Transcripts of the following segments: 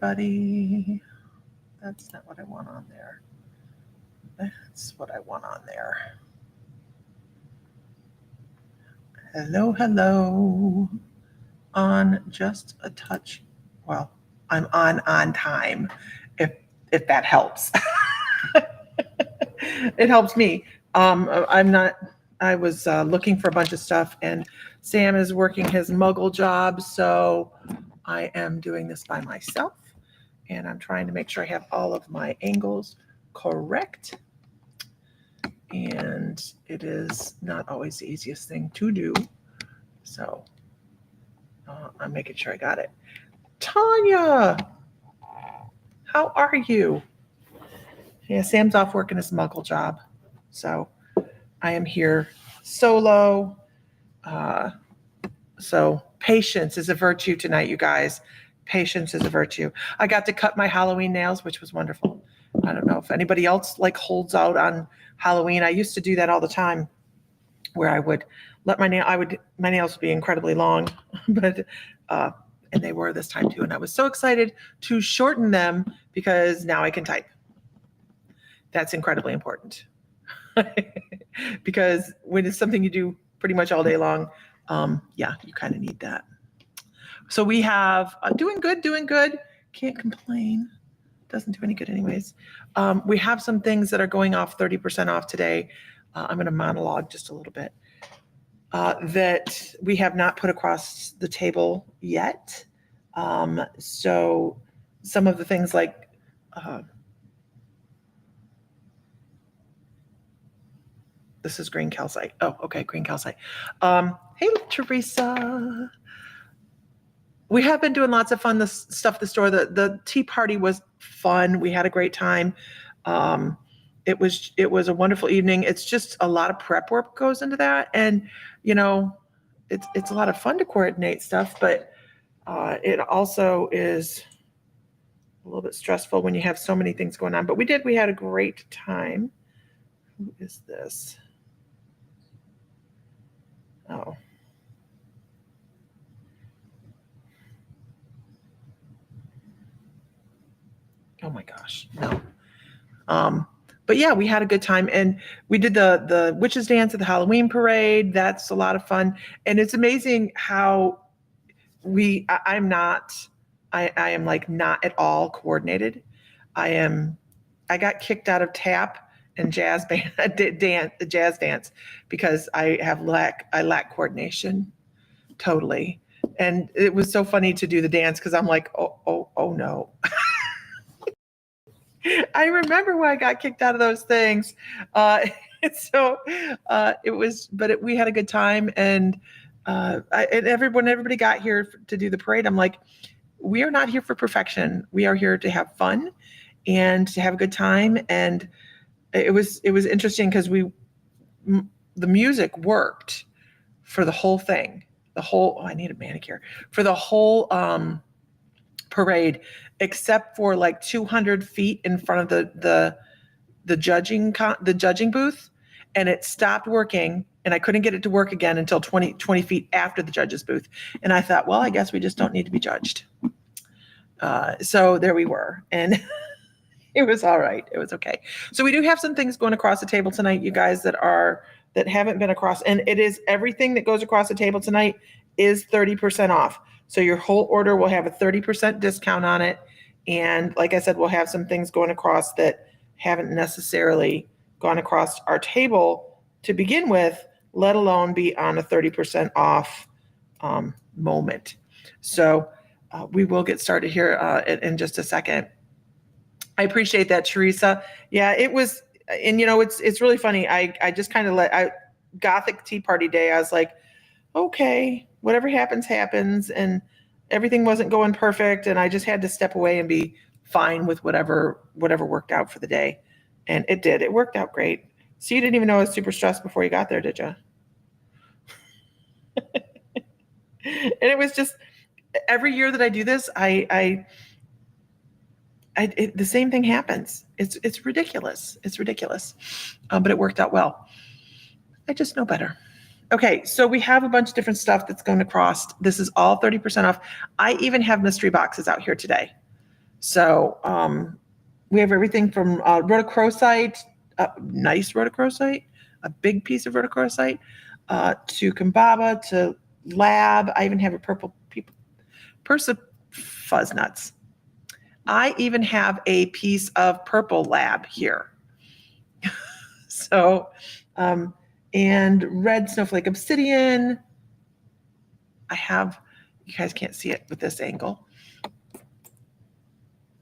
everybody. That's not what I want on there. That's what I want on there. Hello, hello. On just a touch. Well, I'm on time, if that helps. It helps me. I'm not. I was looking for a bunch of stuff, and Sam is working his muggle job, so I am doing this by myself, and I'm trying to make sure I have all of my angles correct. And it is not always the easiest thing to do, so I'm making sure I got it. Tanya, how are you? Yeah, Sam's off working his muggle job, so I am here solo. So patience is a virtue tonight, you guys. Patience is a virtue. I got to cut my Halloween nails, which was wonderful. I don't know if anybody else like holds out on Halloween. I used to do that all the time, where I would let my nails would be incredibly long, but and they were this time too. And I was so excited to shorten them because now I can type. That's incredibly important. Because when it's something you do pretty much all day long, yeah, you kind of need that. So we have doing good. Can't complain. Doesn't do any good anyways. We have some things that are going off 30% off today. I'm going to monologue just a little bit. That we have not put across the table yet. So some of the things like this is green calcite. Oh, okay, green calcite. Hey, Teresa. We have been doing lots of fun stuff at the store. The tea party was fun. We had a great time. It was a wonderful evening. It's just a lot of prep work goes into that, and you know, it's a lot of fun to coordinate stuff, but it also is a little bit stressful when you have so many things going on. But we had a great time. Who is this? Oh. Oh my gosh, no. But yeah, we had a good time, and we did the witches dance at the Halloween parade. That's a lot of fun, and it's amazing how I am like not at all coordinated. I got kicked out of tap and jazz dance because I lack coordination totally, and it was so funny to do the dance because I'm like, oh no. I remember why I got kicked out of those things. We had a good time, and everybody got here to do the parade. I'm like, we are not here for perfection. We are here to have fun and to have a good time. And it was interesting because the music worked for the whole thing. I need a manicure for the whole parade, except for like 200 feet in front of the judging booth, and it stopped working, and I couldn't get it to work again until 20 feet after the judge's booth. And I thought, well, I guess we just don't need to be judged. So there we were, and it was all right. It was okay. So we do have some things going across the table tonight, you guys, that haven't been across, and it is everything that goes across the table tonight is 30% off. So your whole order will have a 30% discount on it. And like I said, we'll have some things going across that haven't necessarily gone across our table to begin with, let alone be on a 30% off moment. So we will get started here in just a second. I appreciate that, Teresa. Yeah, it was, and you know, it's really funny. I just kind of Gothic Tea Party Day, I was like, okay, whatever happens, happens. And everything wasn't going perfect. And I just had to step away and be fine with whatever worked out for the day. And it did. It worked out great. So you didn't even know I was super stressed before you got there, did you? And it was just, every year that I do this, the same thing happens. It's ridiculous. It's ridiculous. But it worked out well. I just know better. Okay, so we have a bunch of different stuff that's going across. This is all 30% off. I even have mystery boxes out here today. So we have everything from rhodochrosite, nice rhodochrosite, a big piece of rhodochrosite, to Kambaba, to lab. I even have a purple fuzz nuts. I even have a piece of purple lab here. So, and red snowflake obsidian. I have, you guys can't see it with this angle.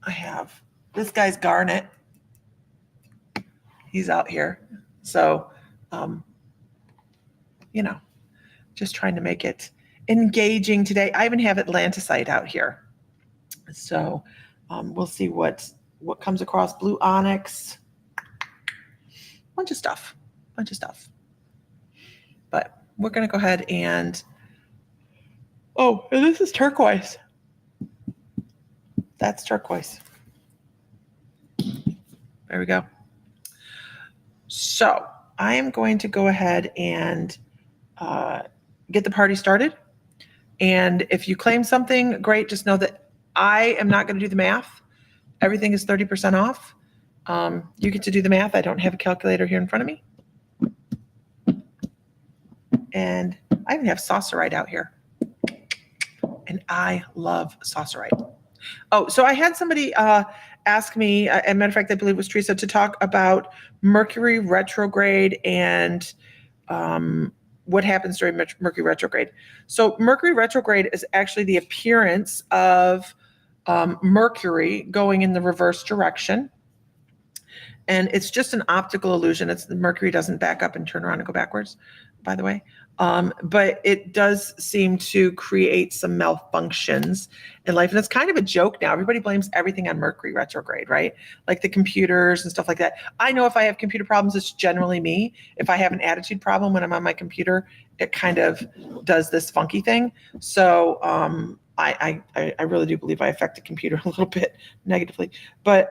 I have this guy's garnet. He's out here. So, you know, just trying to make it engaging today. I even have Atlanticite out here. So we'll see what comes across. Blue onyx, bunch of stuff. But we're going to go ahead and, oh, and this is turquoise. That's turquoise. There we go. So I am going to go ahead and get the party started. And if you claim something, great. Just know that I am not going to do the math. Everything is 30% off. You get to do the math. I don't have a calculator here in front of me. And I even have sausarite out here. And I love sausarite. Oh, so I had somebody ask me, as a matter of fact, I believe it was Teresa, to talk about Mercury retrograde and what happens during Mercury retrograde. So Mercury retrograde is actually the appearance of Mercury going in the reverse direction. And it's just an optical illusion. It's the Mercury doesn't back up and turn around and go backwards, by the way. But it does seem to create some malfunctions in life. And it's kind of a joke now. Everybody blames everything on Mercury retrograde, right? Like the computers and stuff like that. I know if I have computer problems, it's generally me. If I have an attitude problem when I'm on my computer, it kind of does this funky thing. So I really do believe I affect the computer a little bit negatively. But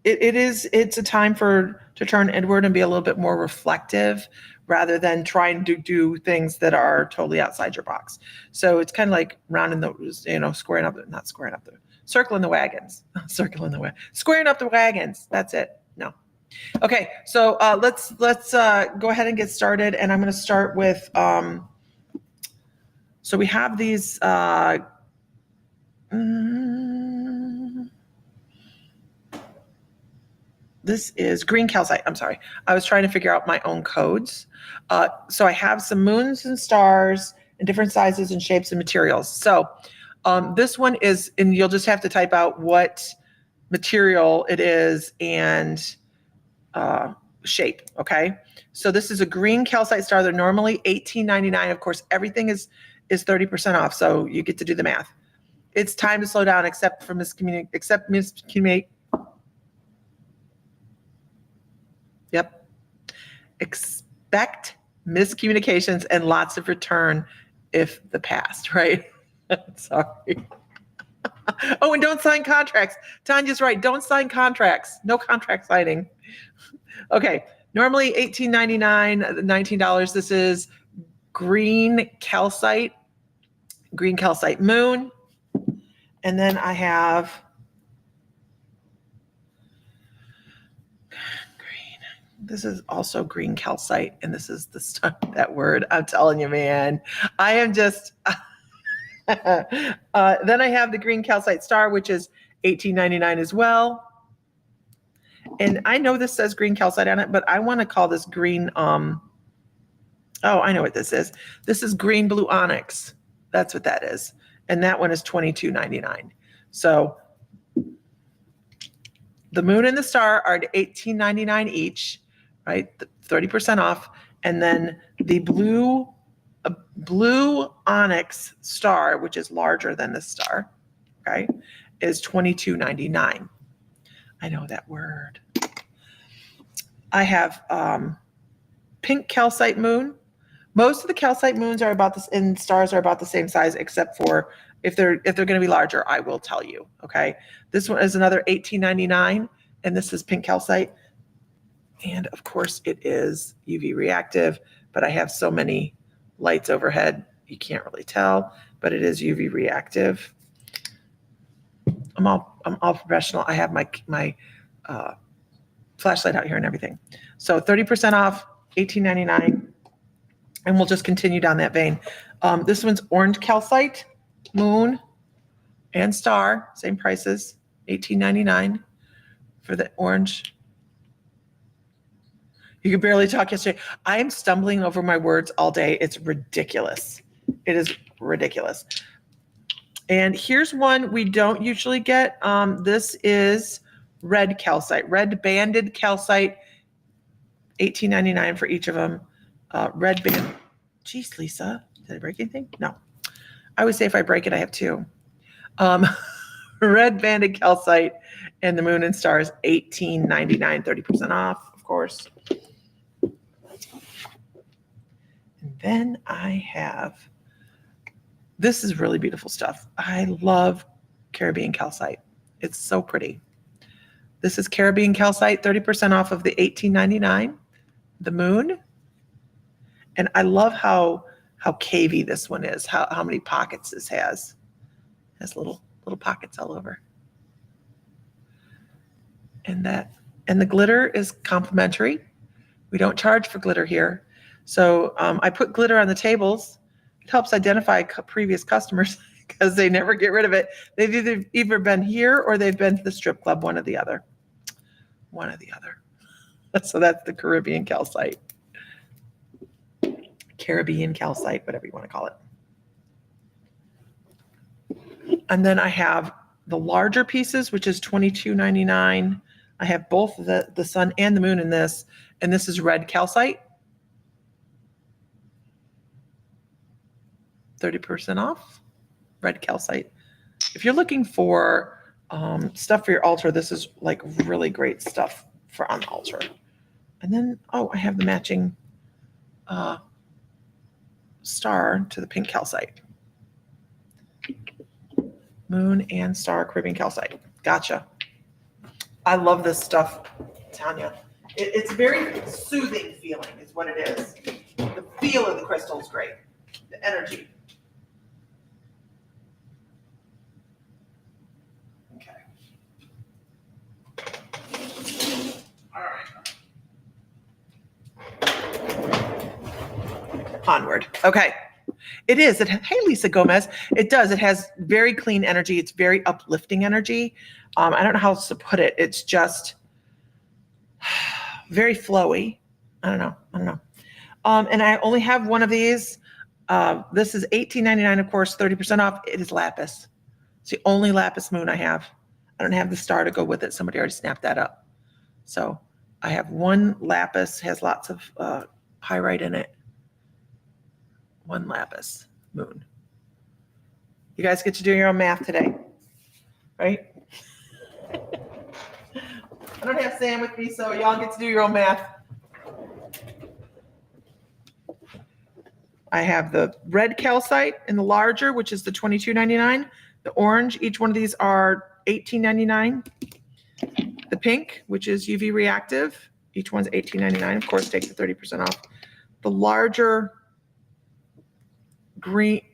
it's a time to turn inward and be a little bit more reflective rather than trying to do things that are totally outside your box. So it's kind of like circling the wagons, squaring up the wagons. That's it. No. Okay. So let's go ahead and get started. And I'm going to start with, so we have these, this is green calcite. I'm sorry. I was trying to figure out my own codes. So I have some moons and stars in different sizes and shapes and materials. So this one is, and you'll just have to type out what material it is and shape. Okay. So this is a green calcite star. They're normally $18.99. Of course, everything is 30% off. So you get to do the math. It's time to slow down, except miscommunicate. Yep. Expect miscommunications and lots of return if the past, right? Sorry. Oh, and don't sign contracts. Tanya's right. Don't sign contracts. No contract signing. Okay. Normally $18.99, $19. This is green calcite moon. And then I have this is also green calcite, and this is the stuff, that word. I'm telling you, man, I am just, then I have the green calcite star, which is $18.99 as well. And I know this says green calcite on it, but I want to call this green, oh, I know what this is. This is green blue onyx. That's what that is. And that one is $22.99. So the moon and the star are $18.99 each, right? 30% off. And then the blue onyx star, which is larger than the star, okay, is $22.99. I know that word. I have pink calcite moon. Most of the calcite moons are about this, and stars are about the same size, except for if they're going to be larger, I will tell you. Okay, this one is another $18.99, and this is pink calcite. And of course, it is UV reactive, but I have so many lights overhead, you can't really tell, but it is UV reactive. I'm all professional. I have my flashlight out here and everything. So 30% off, $18.99. And we'll just continue down that vein. This one's orange calcite, moon, and star, same prices, $18.99 for the orange. You could barely talk yesterday. I am stumbling over my words all day. It's ridiculous. It is ridiculous. And here's one we don't usually get. This is red calcite, red banded calcite, $18.99 for each of them. Red band. Geez, Lisa, did I break anything? No. I always say if I break it, I have two. Red banded calcite and the moon and stars, $18.99, 30% off, of course. And then I have, this is really beautiful stuff. I love Caribbean calcite. It's so pretty. This is Caribbean calcite, 30% off of the $18.99, the moon. And I love how cavey this one is, how many pockets this has. It has little pockets all over. And the glitter is complimentary. We don't charge for glitter here. So I put glitter on the tables. It helps identify previous customers because they never get rid of it. They've either been here or they've been to the strip club, one or the other. One or the other. So that's the Caribbean calcite. Caribbean calcite, whatever you want to call it. And then I have the larger pieces, which is $22.99. I have both the sun and the moon in this, and this is red calcite. 30% off, red calcite. If you're looking for stuff for your altar, this is like really great stuff for on the altar. And then, I have the matching star to the pink calcite. Moon and star Caribbean calcite. Gotcha. I love this stuff, Tanya. It's very soothing feeling is what it is. The feel of the crystal is great. The energy. Okay. All right. Onward. Okay. It is. Hey, Lisa Gomez. It does. It has very clean energy. It's very uplifting energy. I don't know how else to put it. It's just very flowy. I don't know. And I only have one of these. This is $18.99, of course, 30% off. It is lapis. It's the only lapis moon I have. I don't have the star to go with it. Somebody already snapped that up. So I have one lapis, has lots of pyrite in it. One lapis moon. You guys get to do your own math today, right? I don't have Sam with me, so y'all get to do your own math. I have the red calcite in the larger, which is the $22.99. The orange, each one of these are $18.99. The pink, which is UV reactive, each one's $18.99. Of course, take the 30% off. The larger green,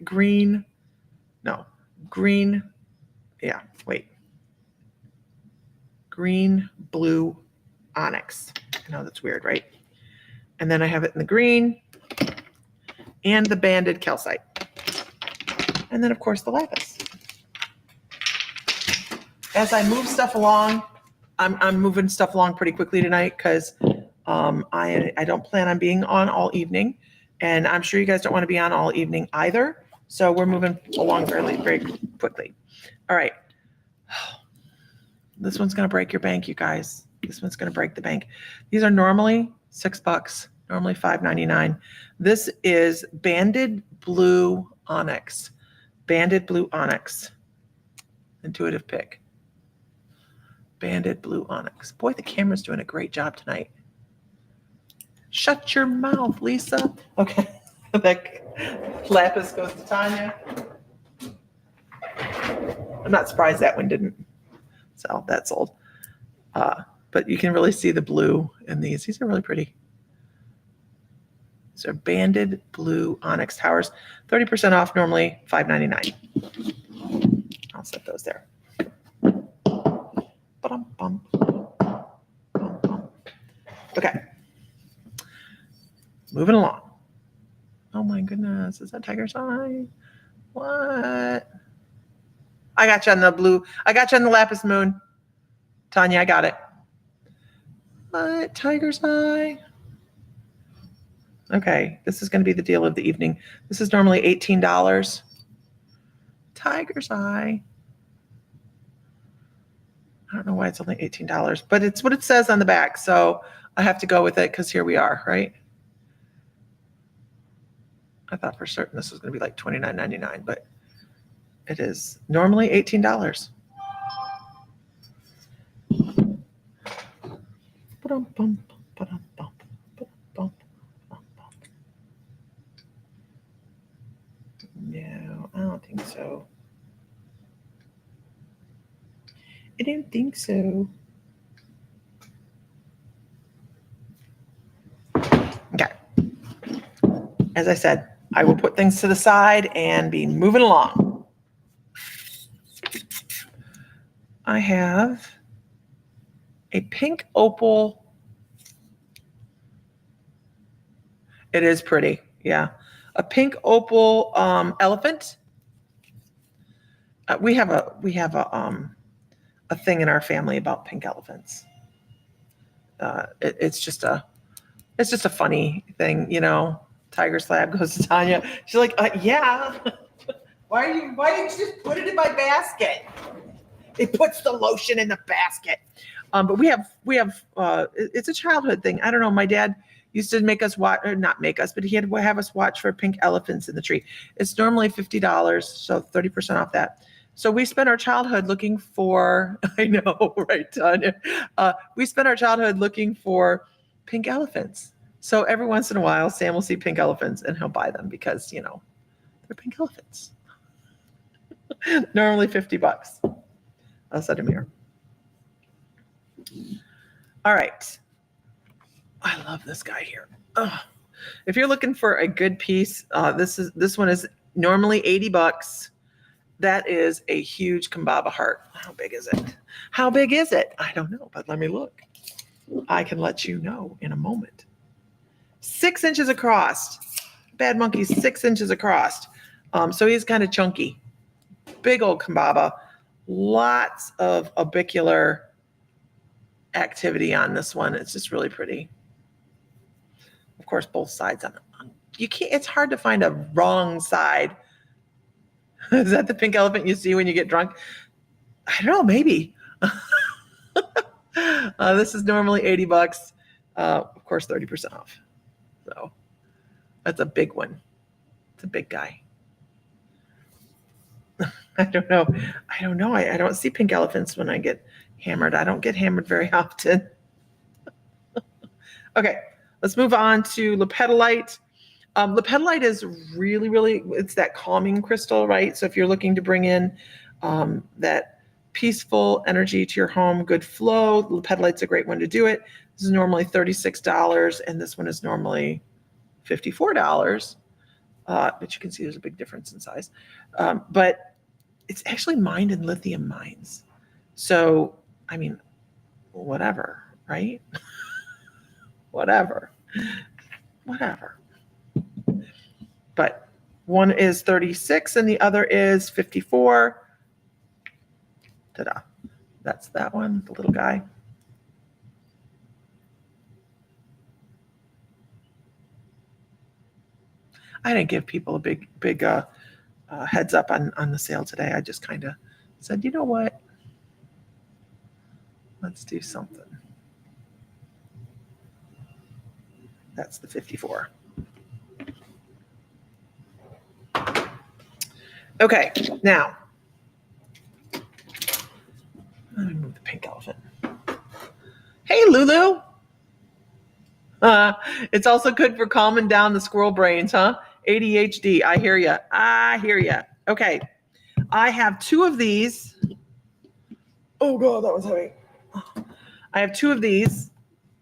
blue onyx. I know that's weird, right? And then I have it in the green and the banded calcite. And then, of course, the lapis. As I move stuff along, I'm moving stuff along pretty quickly tonight because I don't plan on being on all evening. And I'm sure you guys don't want to be on all evening either. So we're moving along very quickly. All right. This one's going to break your bank, you guys. This one's going to break the bank. These are normally $6, normally $5.99. This is banded blue onyx. Banded blue onyx. Intuitive pick. Banded blue onyx. Boy, the camera's doing a great job tonight. Shut your mouth, Lisa. Okay. That lapis goes to Tanya. I'm not surprised that one didn't. So that's sold. But you can really see the blue in these. These are really pretty. These are banded blue onyx towers. 30% off, normally $5.99. I'll set those there. Okay. Moving along. Oh my goodness. Is that tiger's eye? What? I got you on the blue. I got you on the lapis moon. Tanya, I got it. What? Tiger's eye? Okay. This is going to be the deal of the evening. This is normally $18. Tiger's eye. I don't know why it's only $18, but it's what it says on the back. So I have to go with it because here we are, right? I thought for certain this was going to be like $29.99, but it is normally $18. No, I don't think so. I don't think so. Okay. As I said, I will put things to the side and be moving along. I have a pink opal. It is pretty, yeah. A pink opal elephant. We have a thing in our family about pink elephants. It's just a funny thing, you know. Tiger slab goes to Tanya. She's like, yeah. Why didn't you just put it in my basket? It puts the lotion in the basket. But we have it's a childhood thing. I don't know. My dad used to make us watch, or not make us, but he had to have us watch for pink elephants in the tree. It's normally $50, so 30% off that. So we spent our childhood looking for, I know, right, Tanya? We spent our childhood looking for pink elephants. So every once in a while, Sam will see pink elephants and he'll buy them because, you know, they're pink elephants. Normally $50. I'll set him here. All right. I love this guy here. Ugh. If you're looking for a good piece, this one is normally $80. That is a huge Kambaba heart. How big is it? How big is it? I don't know, but let me look. I can let you know in a moment. 6 inches across. Bad monkey's 6 inches across. So he's kind of chunky. Big old Kambaba. Lots of orbicular activity on this one. It's just really pretty. Of course, both sides on it. You can't, it's hard to find a wrong side. Is that the pink elephant you see when you get drunk? I don't know, maybe. This is normally $80. Of course, 30% off. So that's a big one. It's a big guy. I don't know. I don't see pink elephants when I get hammered. I don't get hammered very often. Okay, let's move on to lepidolite. Lepidolite is really, really, it's that calming crystal, right? So if you're looking to bring in that peaceful energy to your home, good flow, lepidolite's a great one to do it. This is normally $36, and this one is normally $54. But you can see there's a big difference in size. But it's actually mined in lithium mines. So, I mean, whatever, right? Whatever. But one is 36 and the other is 54. Ta-da. That's that one, the little guy. I didn't give people a big heads up on the sale today. I just kind of said, you know what? Let's do something. That's the 54. Okay, now, let me move the pink elephant. Hey, Lulu. It's also good for calming down the squirrel brains, huh? ADHD, I hear ya. Okay, I have 2 of these. Oh, God, that was heavy. I have 2 of these.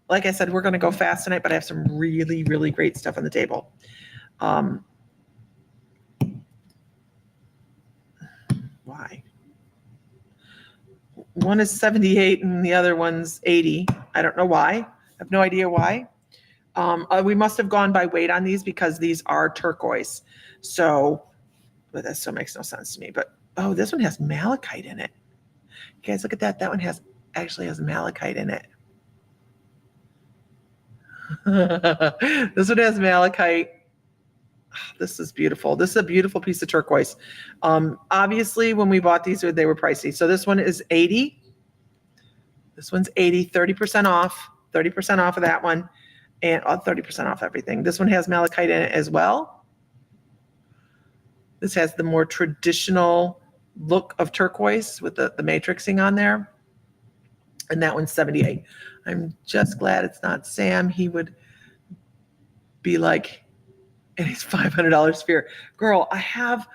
Like I said, we're going to go fast tonight, but I have some really, really great stuff on the table. Why? One is 78 and the other one's 80. I don't know why. I have no idea why. We must have gone by weight on these because these are turquoise. So, but that still makes no sense to me. But, oh, this one has malachite in it. You guys, look at that. That one actually has malachite in it. This one has malachite. This is beautiful. This is a beautiful piece of turquoise. Obviously, when we bought these, they were pricey. So this one is 80. This one's 80, 30% off, 30% off of that one, and 30% off everything. This one has malachite in it as well. This has the more traditional look of turquoise with the matrixing on there. And that one's 78. I'm just glad it's not Sam. He would be like, and he's $500 sphere. Girl, I have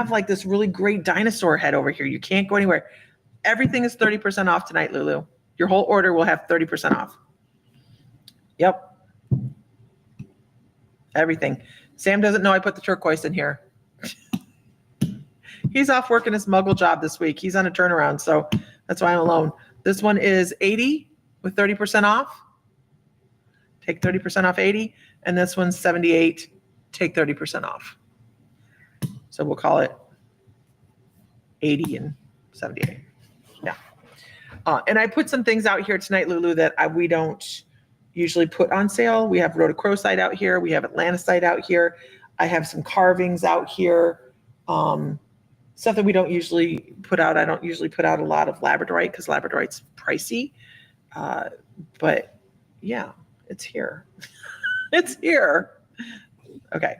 like this really great dinosaur head over here. You can't go anywhere. Everything is 30% off tonight, Lulu. Your whole order will have 30% off. Yep. Everything. Sam doesn't know I put the turquoise in here. He's off working his muggle job this week. He's on a turnaround, so that's why I'm alone. This one is 80 with 30% off. Take 30% off 80. And this one's 78. Take 30% off. So we'll call it 80 and 78. Yeah. And I put some things out here tonight, Lulu, that we don't usually put on sale. We have rhodochrosite out here. We have atlanticite out here. I have some carvings out here. Stuff that we don't usually put out. I don't usually put out a lot of labradorite because labradorite's pricey. But yeah, it's here. It's here. Okay.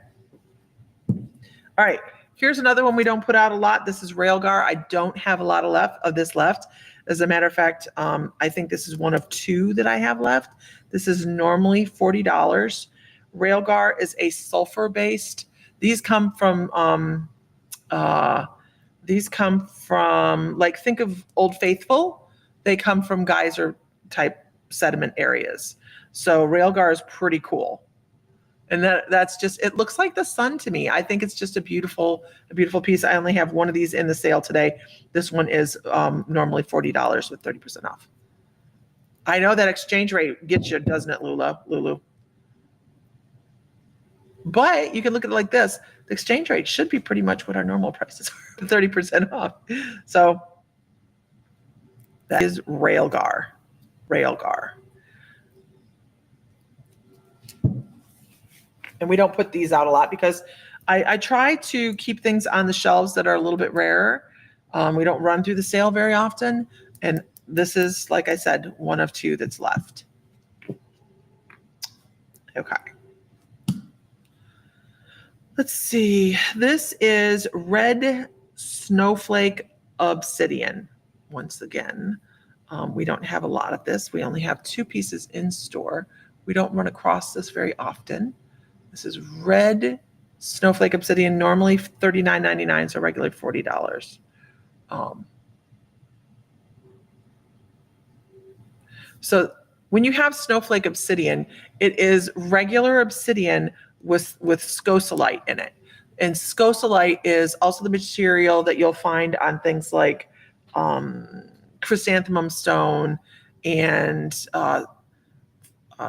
All right. Here's another one we don't put out a lot. This is Railgar. I don't have a lot of this left. As a matter of fact, I think this is one of two that I have left. This is normally $40. Railgar is a sulfur-based. These come from like, think of Old Faithful. They come from geyser type sediment areas. So Railgar is pretty cool. And that's just, it looks like the sun to me. I think it's just a beautiful piece. I only have one of these in the sale today. This one is normally $40 with 30% off. I know that exchange rate gets you, doesn't it, Lulu? But you can look at it like this. The exchange rate should be pretty much what our normal prices are, 30% off. So that is Railgar. And we don't put these out a lot because I try to keep things on the shelves that are a little bit rarer. We don't run through the sale very often. And this is, like I said, one of two that's left. Okay. Let's see. This is red snowflake obsidian. Once again, we don't have a lot of this. We only have two pieces in store. We don't run across this very often. This is red snowflake obsidian, normally $39.99, so regularly $40. So when you have snowflake obsidian, it is regular obsidian with scosolite in it. And scosolite is also the material that you'll find on things like chrysanthemum stone and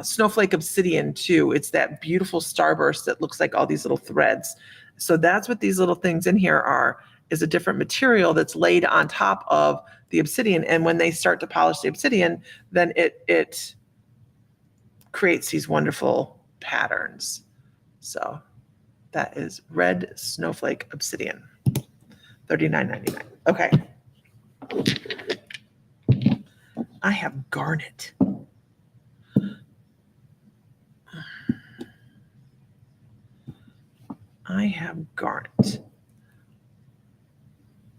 snowflake obsidian too. It's that beautiful starburst that looks like all these little threads. So that's what these little things in here are, is a different material that's laid on top of the obsidian. And when they start to polish the obsidian, then it creates these wonderful patterns. So that is red snowflake obsidian, $39.99. Okay. I have garnet. I have garnet.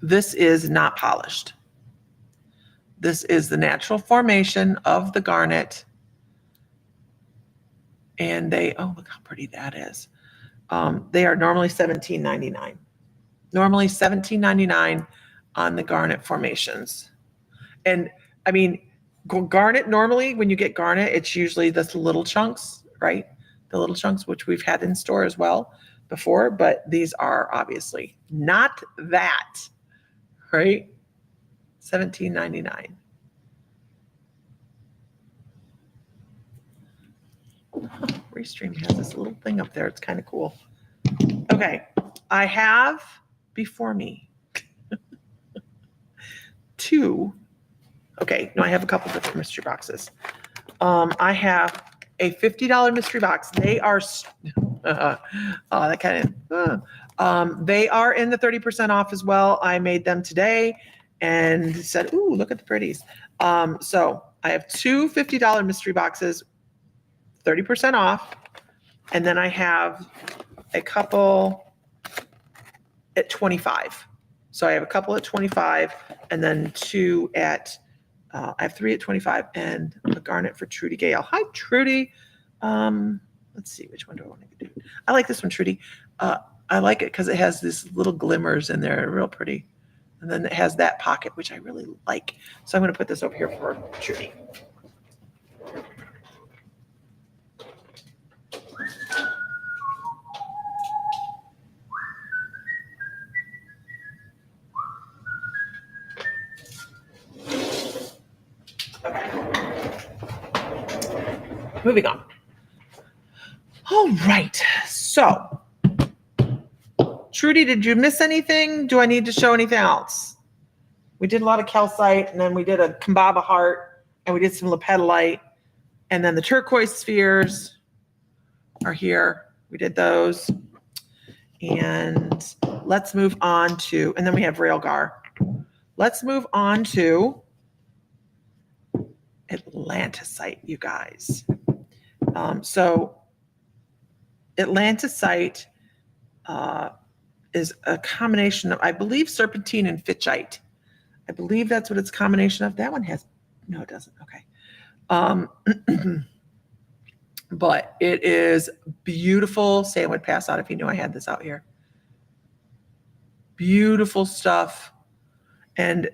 This is not polished. This is the natural formation of the garnet. And oh, look how pretty that is. They are normally $17.99. Normally $17.99 on the garnet formations. And I mean, garnet, normally when you get garnet, it's usually the little chunks, right? The little chunks, which we've had in store as well before, but these are obviously not that, right? $17.99. Restream has this little thing up there. It's kind of cool. Okay, I have before me I have a couple different mystery boxes. I have a $50 mystery box. They are, they are in the 30% off as well. I made them today and said, ooh, look at the pretties. So I have two $50 mystery boxes, 30% off. And then I have a couple at 25. So I have a couple at 25 and then two at, I have three at 25 and a garnet for Trudy Gale. Hi, Trudy. Let's see, which one do I want to do? I like this one, Trudy. I like it because it has these little glimmers in there, real pretty. And then it has that pocket, which I really like. So I'm going to put this over here for Trudy. Moving on. All right. So, Trudy, did you miss anything? Do I need to show anything else? We did a lot of calcite, and then we did a Kambaba heart, and we did some lepidolite, and then the turquoise spheres are here. We did those. And let's move on to, and then we have Railgar. Let's move on to Atlantisite, you guys. So Atlantisite is a combination of, I believe, serpentine and fitchite. I believe that's what it's a combination of. That one has, no, it doesn't. Okay. But it is beautiful. Sam would pass out if he knew I had this out here. Beautiful stuff. And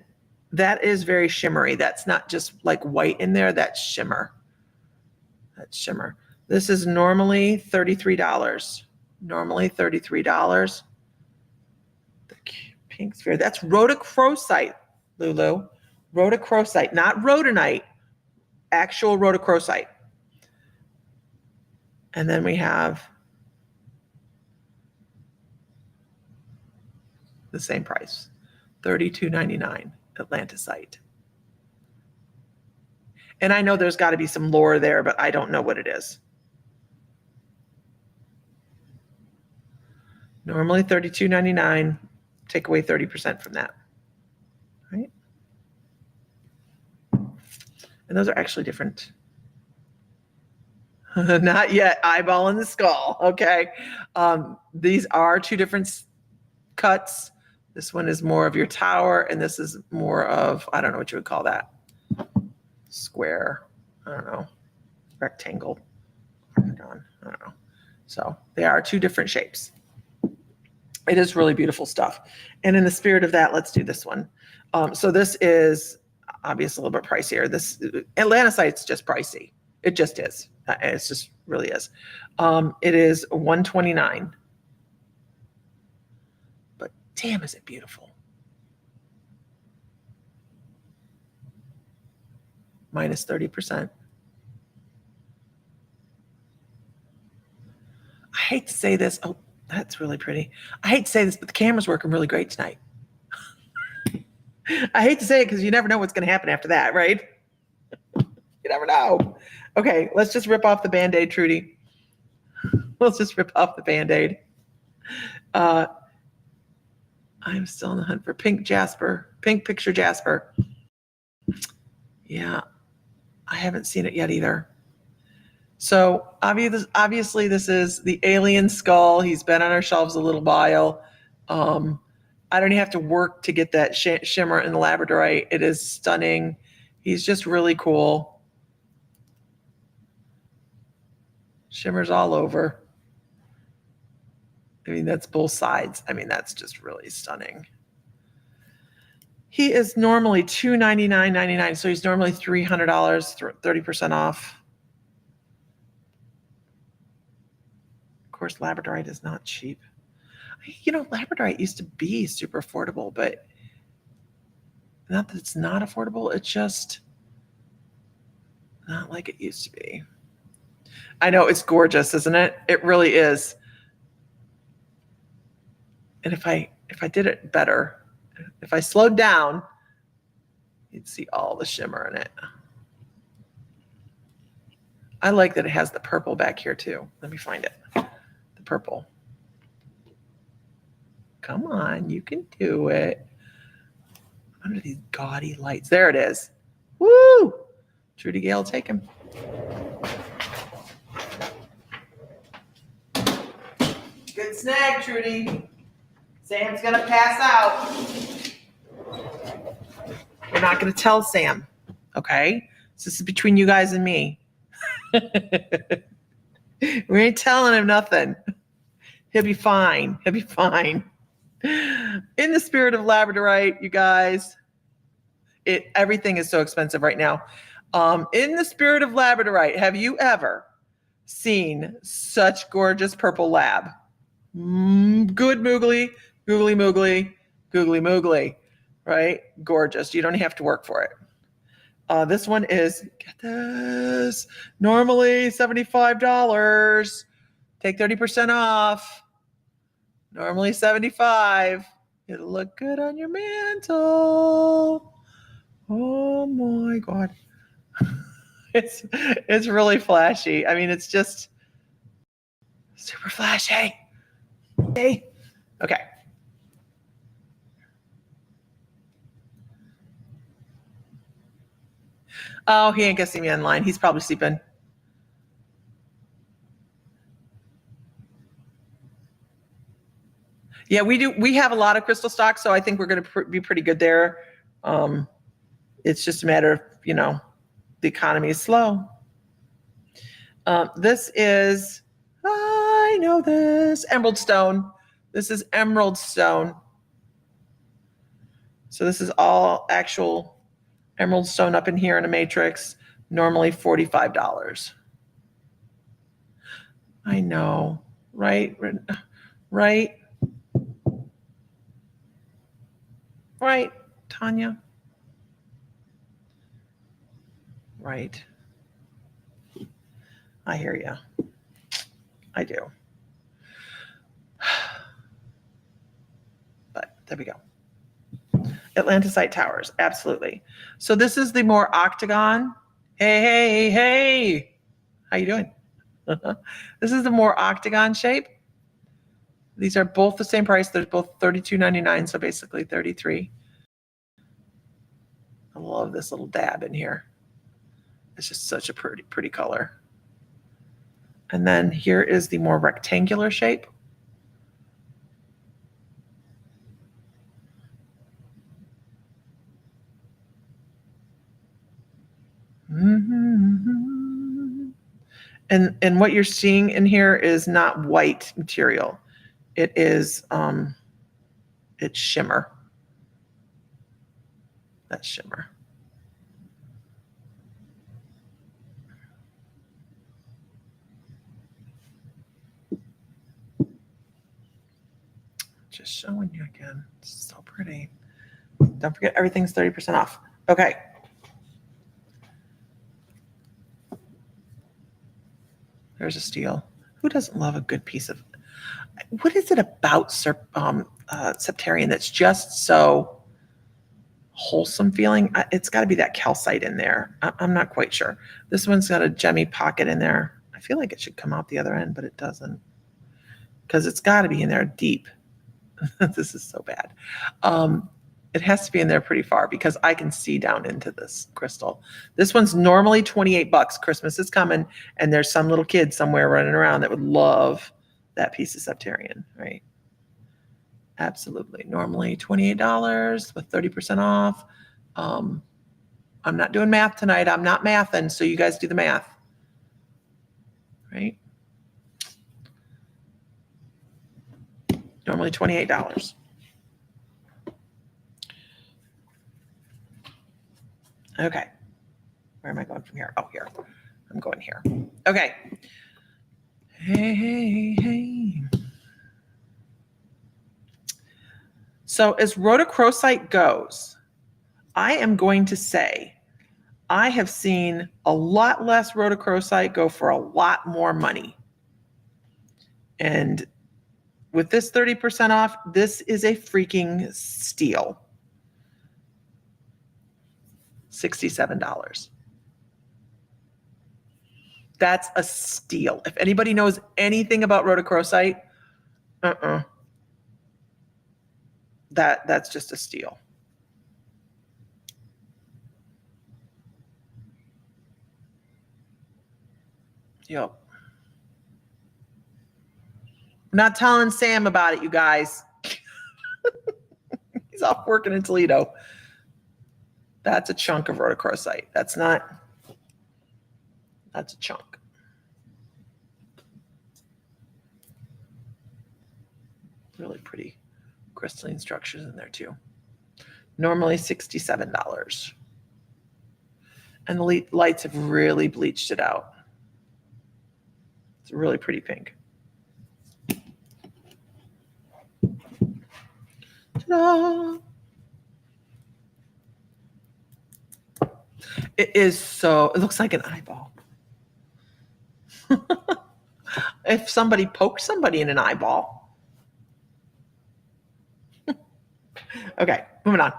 that is very shimmery. That's not just like white in there. That's shimmer. That's shimmer. This is normally $33. Normally $33. The pink sphere. That's rhodochrosite, Lulu. Rhodochrosite, not rhodonite. Actual rhodochrosite. And then we have the same price, $32.99, Atlantisite. And I know there's got to be some lore there, but I don't know what it is. Normally $32.99, take away 30% from that, right? And those are actually different. Not yet, eyeball in the skull, okay? These are two different cuts. This one is more of your tower, and this is more of, I don't know what you would call that. Square, I don't know, rectangle, octagon, I don't know. So they are two different shapes. It is really beautiful stuff. And in the spirit of that, let's do this one. So this is obviously a little bit pricier. This Atlantisite's just pricey. It just is. It's just really is. It is $129. But damn, is it beautiful. Minus 30%. I hate to say this. Oh, that's really pretty. I hate to say this, but the camera's working really great tonight. I hate to say it because you never know what's going to happen after that, right? You never know. Okay, let's just rip off the Band-Aid, Trudy. Let's just rip off the Band-Aid. I'm still in the hunt for pink jasper, pink picture jasper. Yeah, I haven't seen it yet either. So obviously this is the alien skull. He's been on our shelves a little while. I don't even have to work to get that shimmer in the labradorite. It is stunning. He's just really cool. Shimmers all over. I mean, that's both sides. I mean, that's just really stunning. He is normally $299.99, so he's normally $300, 30% off. Of course, labradorite is not cheap. You know, labradorite used to be super affordable, but not that it's not affordable, it's just not like it used to be. I know, it's gorgeous, isn't it? It really is. And if I did it better, if I slowed down, you'd see all the shimmer in it. I like that it has the purple back here too. Let me find it. The purple. Come on, you can do it. Under these gaudy lights. There it is. Woo! Trudy Gale, take him. Good snag, Trudy. Sam's going to pass out. We're not going to tell Sam, okay? So this is between you guys and me. We ain't telling him nothing. He'll be fine. He'll be fine. In the spirit of labradorite, you guys, everything is so expensive right now. In the spirit of labradorite, have you ever seen such gorgeous purple lab? Good moogly, googly moogly, googly moogly, right? Gorgeous. You don't have to work for it. This one is, get this, normally $75. Take 30% off. Normally $75. It'll look good on your mantle. Oh my God. It's really flashy. I mean, it's just super flashy. Okay. Oh, he ain't gonna see me online. He's probably sleeping. Yeah, we do. We have a lot of crystal stock, so I think we're going to be pretty good there. It's just a matter of, the economy is slow. This is, I know this, emerald stone. This is emerald stone. So this is all actual emerald stone up in here in a matrix, normally $45. I know, right? Right, Tanya? Right. I hear you. I do. But there we go. Atlantisite towers, absolutely. So this is the more octagon. Hey. How you doing? This is the more octagon shape. These are both the same price. They're both $32.99, so basically $33. I love this little dab in here. It's just such a pretty color. And then here is the more rectangular shape. And what you're seeing in here is not white material. It is it's shimmer. That's shimmer. Just showing you again. It's so pretty. Don't forget, everything's 30% off. Okay. There's a steel. Who doesn't love a good piece of, what is it about Septarian that's just so wholesome feeling? It's got to be that calcite in there. I'm not quite sure. This one's got a gemmy pocket in there. I feel like it should come out the other end, but it doesn't, because it's got to be in there deep. This is so bad. It has to be in there pretty far because I can see down into this crystal. This one's normally $28. Christmas is coming, and there's some little kid somewhere running around that would love that piece of Septarian, right? Absolutely. Normally $28 with 30% off. I'm not doing math tonight. I'm not mathing, so you guys do the math, right? Normally $28. Okay. Where am I going from here? Oh, here. I'm going here. Okay. Hey. So as rhodochrosite goes, I am going to say I have seen a lot less rhodochrosite go for a lot more money. And with this 30% off, this is a freaking steal. $67. That's a steal. If anybody knows anything about rhodochrosite, that's just a steal. Yep. I'm not telling Sam about it, you guys. He's off working in Toledo. That's a chunk of rhodochrosite. That's a chunk. Really pretty crystalline structures in there too. Normally $67. And the lights have really bleached it out. It's a really pretty pink. Ta-da! It looks like an eyeball. If somebody poked somebody in an eyeball. Okay, moving on.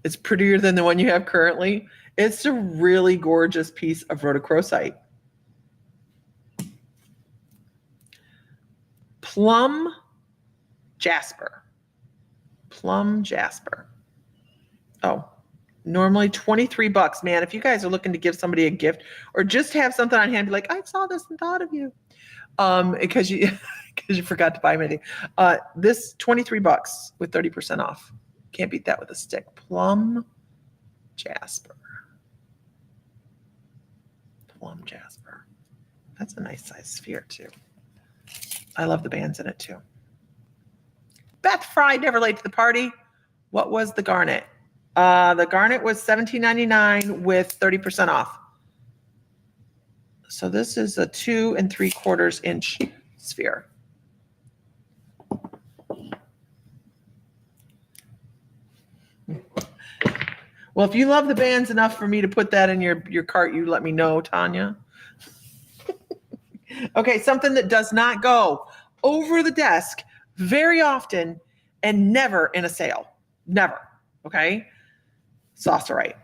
It's prettier than the one you have currently. It's a really gorgeous piece of rhodochrosite. Plum jasper. Plum jasper. Oh, normally $23. Man, if you guys are looking to give somebody a gift or just have something on hand, be like, I saw this and thought of you. Because you forgot to buy them anything. This $23 with 30% off. Can't beat that with a stick. Plum jasper. Plum jasper. That's a nice size sphere too. I love the bands in it too. Beth Fry, never late to the party. What was the garnet? The garnet was $17.99 with 30% off. So this is a 2 3/4 inch sphere. Well, if you love the bands enough for me to put that in your cart, you let me know, Tanya. Okay, something that does not go over the desk very often and never in a sale. Never. Okay? Sausarite.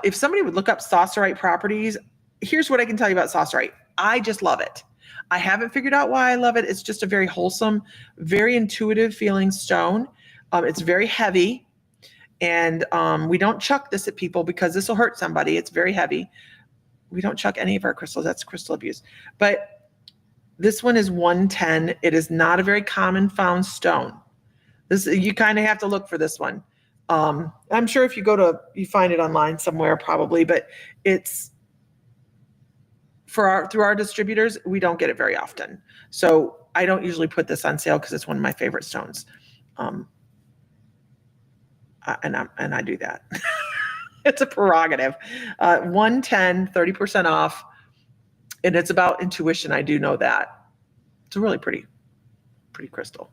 If somebody would look up sausarite properties, here's what I can tell you about sausarite. I just love it. I haven't figured out why I love it. It's just a very wholesome, very intuitive feeling stone. It's very heavy. And we don't chuck this at people because this will hurt somebody. It's very heavy. We don't chuck any of our crystals. That's crystal abuse. But this one is 110. It is not a very common found stone. You kind of have to look for this one. I'm sure if you find it online somewhere probably, but it's through our distributors, we don't get it very often. So I don't usually put this on sale because it's one of my favorite stones. And I do that. It's a prerogative. 110, 30% off. And it's about intuition. I do know that. It's a really pretty crystal.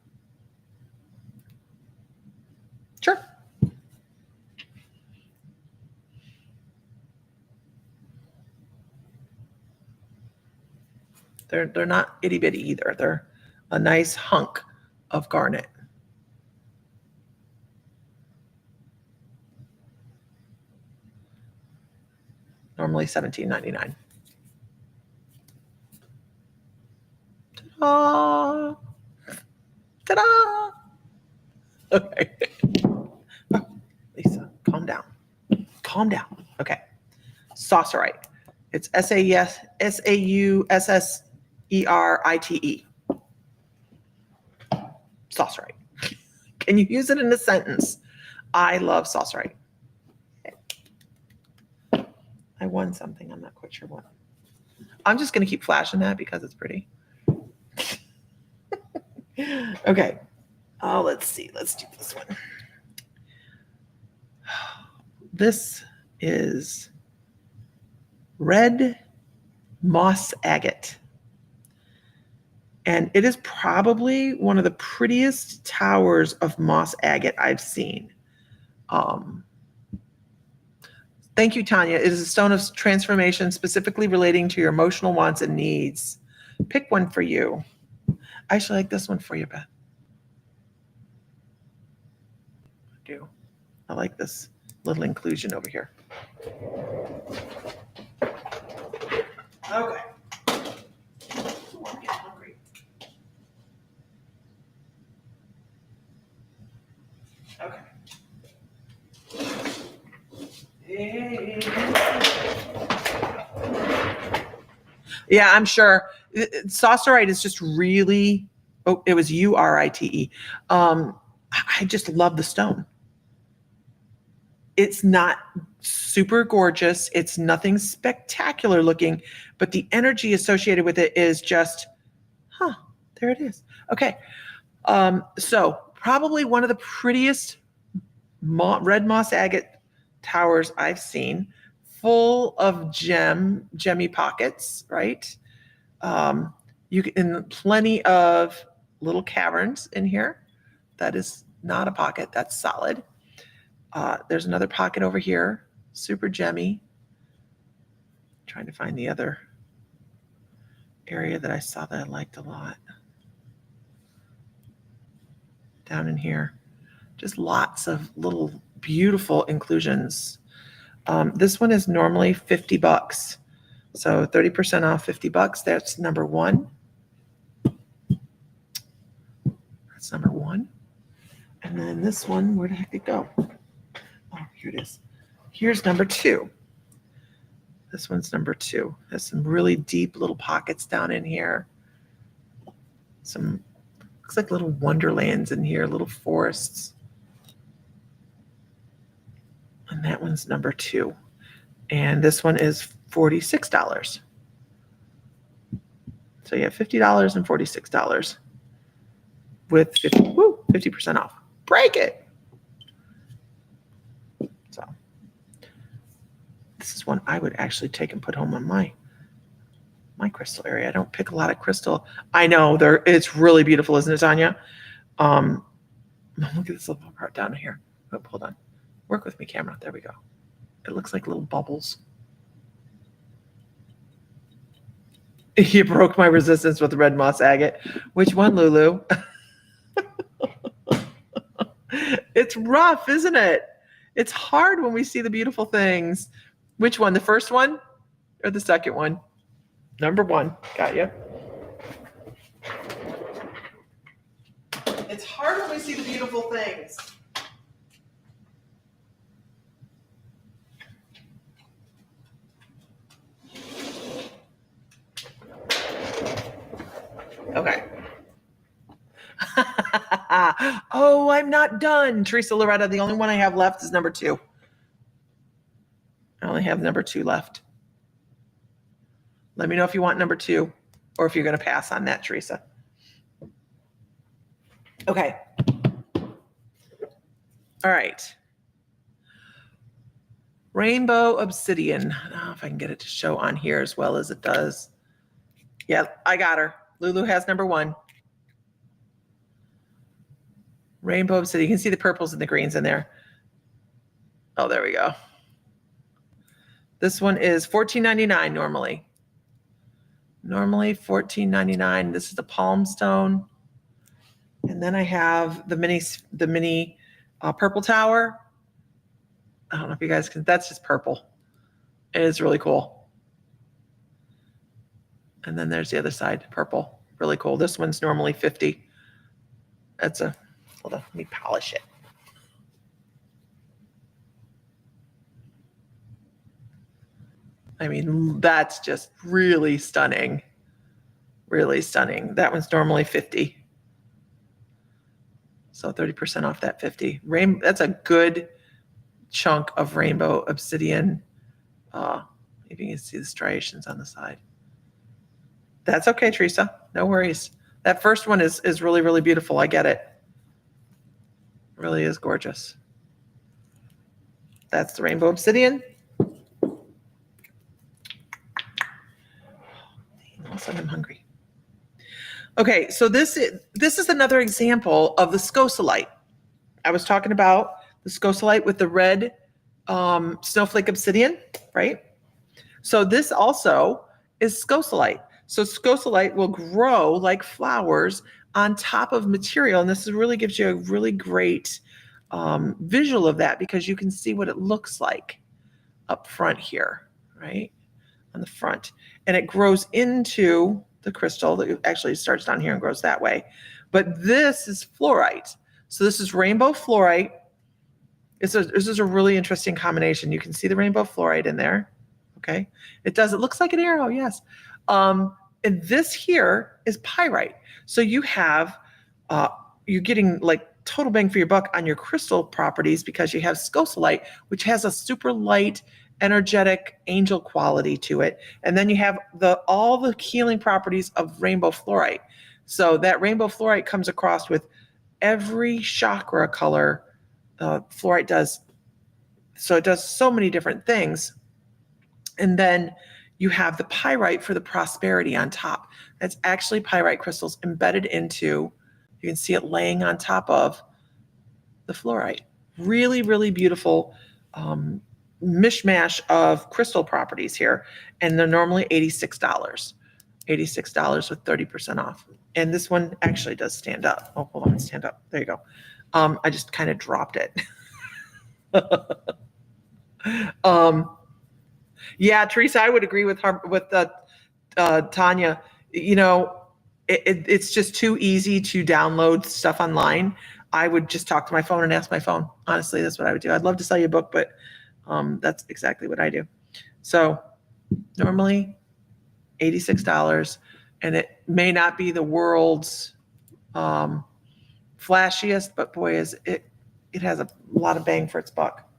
Sure. They're not itty bitty either. They're a nice hunk of garnet. Normally $17.99. Ta-da! Ta-da! Okay. Oh, Lisa, calm down. Calm down. Okay. Sausarite. It's SAUSSERITE. Sausarite. Can you use it in a sentence? I love sausarite. I won something. I'm not quite sure what. I'm just going to keep flashing that because it's pretty. Okay. Oh, let's see. Let's do this one. This is red moss agate. And it is probably one of the prettiest towers of moss agate I've seen. Thank you, Tanya. It is a stone of transformation specifically relating to your emotional wants and needs. Pick one for you. I actually like this one for you, Beth. I do. I like this little inclusion over here. Okay. Ooh, I'm getting hungry. Okay. Yeah, I'm sure. Saucerite is just really, oh, it was Urite. I just love the stone. It's not super gorgeous. It's nothing spectacular looking, but the energy associated with it is just, there it is. Okay. So probably one of the prettiest red moss agate towers I've seen, full of gemmy pockets, right? You can, plenty of little caverns in here. That is not a pocket, that's solid. There's another pocket over here, super gemmy. Trying to find the other area that I saw that I liked a lot. Down in here, just lots of little beautiful inclusions. This one is normally $50. So 30% off, $50. That's number one. That's number one. And then this one, where the heck did it go? Oh, here it is. Here's number two. This one's number two. Has some really deep little pockets down in here. Some, looks like little wonderlands in here, little forests. And that one's number two. And this one is $46. So you have $50 and $46 with 50% off. Break it. So this is one I would actually take and put home on my crystal area. I don't pick a lot of crystal. I know it's really beautiful, isn't it, Tanya? Look at this little part down here. Oh, hold on. Work with me, camera. There we go. It looks like little bubbles. You broke my resistance with the red moss agate. Which one, Lulu? It's rough, isn't it? It's hard when we see the beautiful things. Which one, the first one or the second one? Number one, got you. It's hard when we see the beautiful things. Okay. Oh, I'm not done. Teresa Loretta, the only one I have left is number two. I only have number two left. Let me know if you want number two or if you're going to pass on that, Teresa. Okay. All right. Rainbow obsidian. I don't know if I can get it to show on here as well as it does. Yeah, I got her. Lulu has number one. Rainbow obsidian. You can see the purples and the greens in there. Oh, there we go. This one is $14.99 normally. Normally $14.99. This is the palm stone. And then I have the mini purple tower. I don't know if you guys can, that's just purple. It is really cool. And then there's the other side, purple, really cool. This one's normally $50. That's a, hold on, let me polish it. I mean, that's just really stunning. Really stunning. That one's normally $50. So 30% off that $50. That's a good chunk of rainbow obsidian. Maybe you can see the striations on the side. That's okay, Teresa. No worries. That first one is really, really beautiful. I get it. It really is gorgeous. That's the rainbow obsidian. All of a sudden I'm hungry. Okay, so this is another example of the scosalite. I was talking about the scosalite with the red snowflake obsidian, right? So this also is scosalite. So scosalite will grow like flowers on top of material, and this really gives you a really great visual of that because you can see what it looks like up front here, right? On the front. And it grows into the crystal that actually starts down here and grows that way. But this is fluorite. So this is rainbow fluorite. This is a really interesting combination. You can see the rainbow fluorite in there. Okay. It looks like an arrow, yes. And this here is pyrite. So you have, you're getting like total bang for your buck on your crystal properties because you have scosalite, which has a super light, energetic angel quality to it. And then you have all the healing properties of rainbow fluorite. So that rainbow fluorite comes across with every chakra color fluorite does. So it does so many different things. And then you have the pyrite for the prosperity on top. That's actually pyrite crystals embedded into, you can see it laying on top of the fluorite. Really, really beautiful mishmash of crystal properties here. And they're normally $86. $86 with 30% off. And this one actually does stand up. Oh, hold on, stand up. There you go. I just kind of dropped it. Yeah, Teresa, I would agree with her, with Tanya. You know, it's just too easy to download stuff online. I would just talk to my phone and ask my phone. Honestly, that's what I would do. I'd love to sell you a book, but that's exactly what I do. So normally $86, and it may not be the world's flashiest, but boy, is it has a lot of bang for its buck.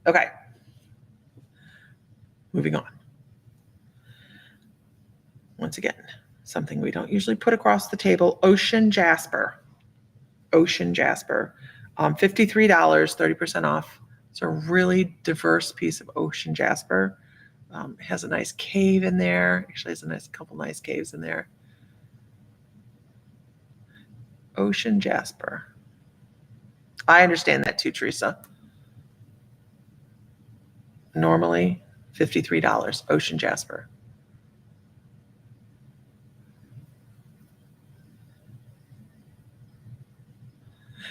Okay. Moving on. Once again, something we don't usually put across the table, ocean jasper. Ocean jasper. $53, 30% off. It's a really diverse piece of ocean jasper. It has a nice cave in there. Actually, has a couple nice caves in there. Ocean jasper. I understand that too, Teresa. Normally, $53, ocean jasper.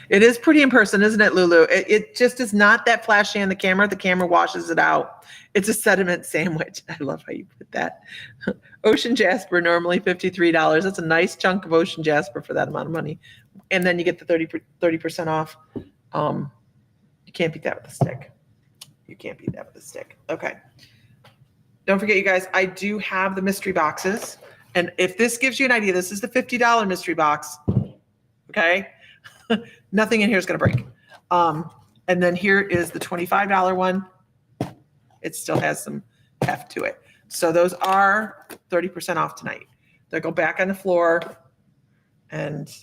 It is pretty in person, isn't it, Lulu? It just is not that flashy on the camera. The camera washes it out. It's a sediment sandwich. I love how you put that. Ocean jasper, normally $53. That's a nice chunk of ocean jasper for that amount of money. And then you get the 30% off. You can't beat that with a stick. You can't beat that with a stick. Okay. Don't forget, you guys, I do have the mystery boxes. And if this gives you an idea, this is the $50 mystery box. Okay. Nothing in here is going to break. And then here is the $25 one. It still has some heft to it. So those are 30% off tonight. They'll go back on the floor and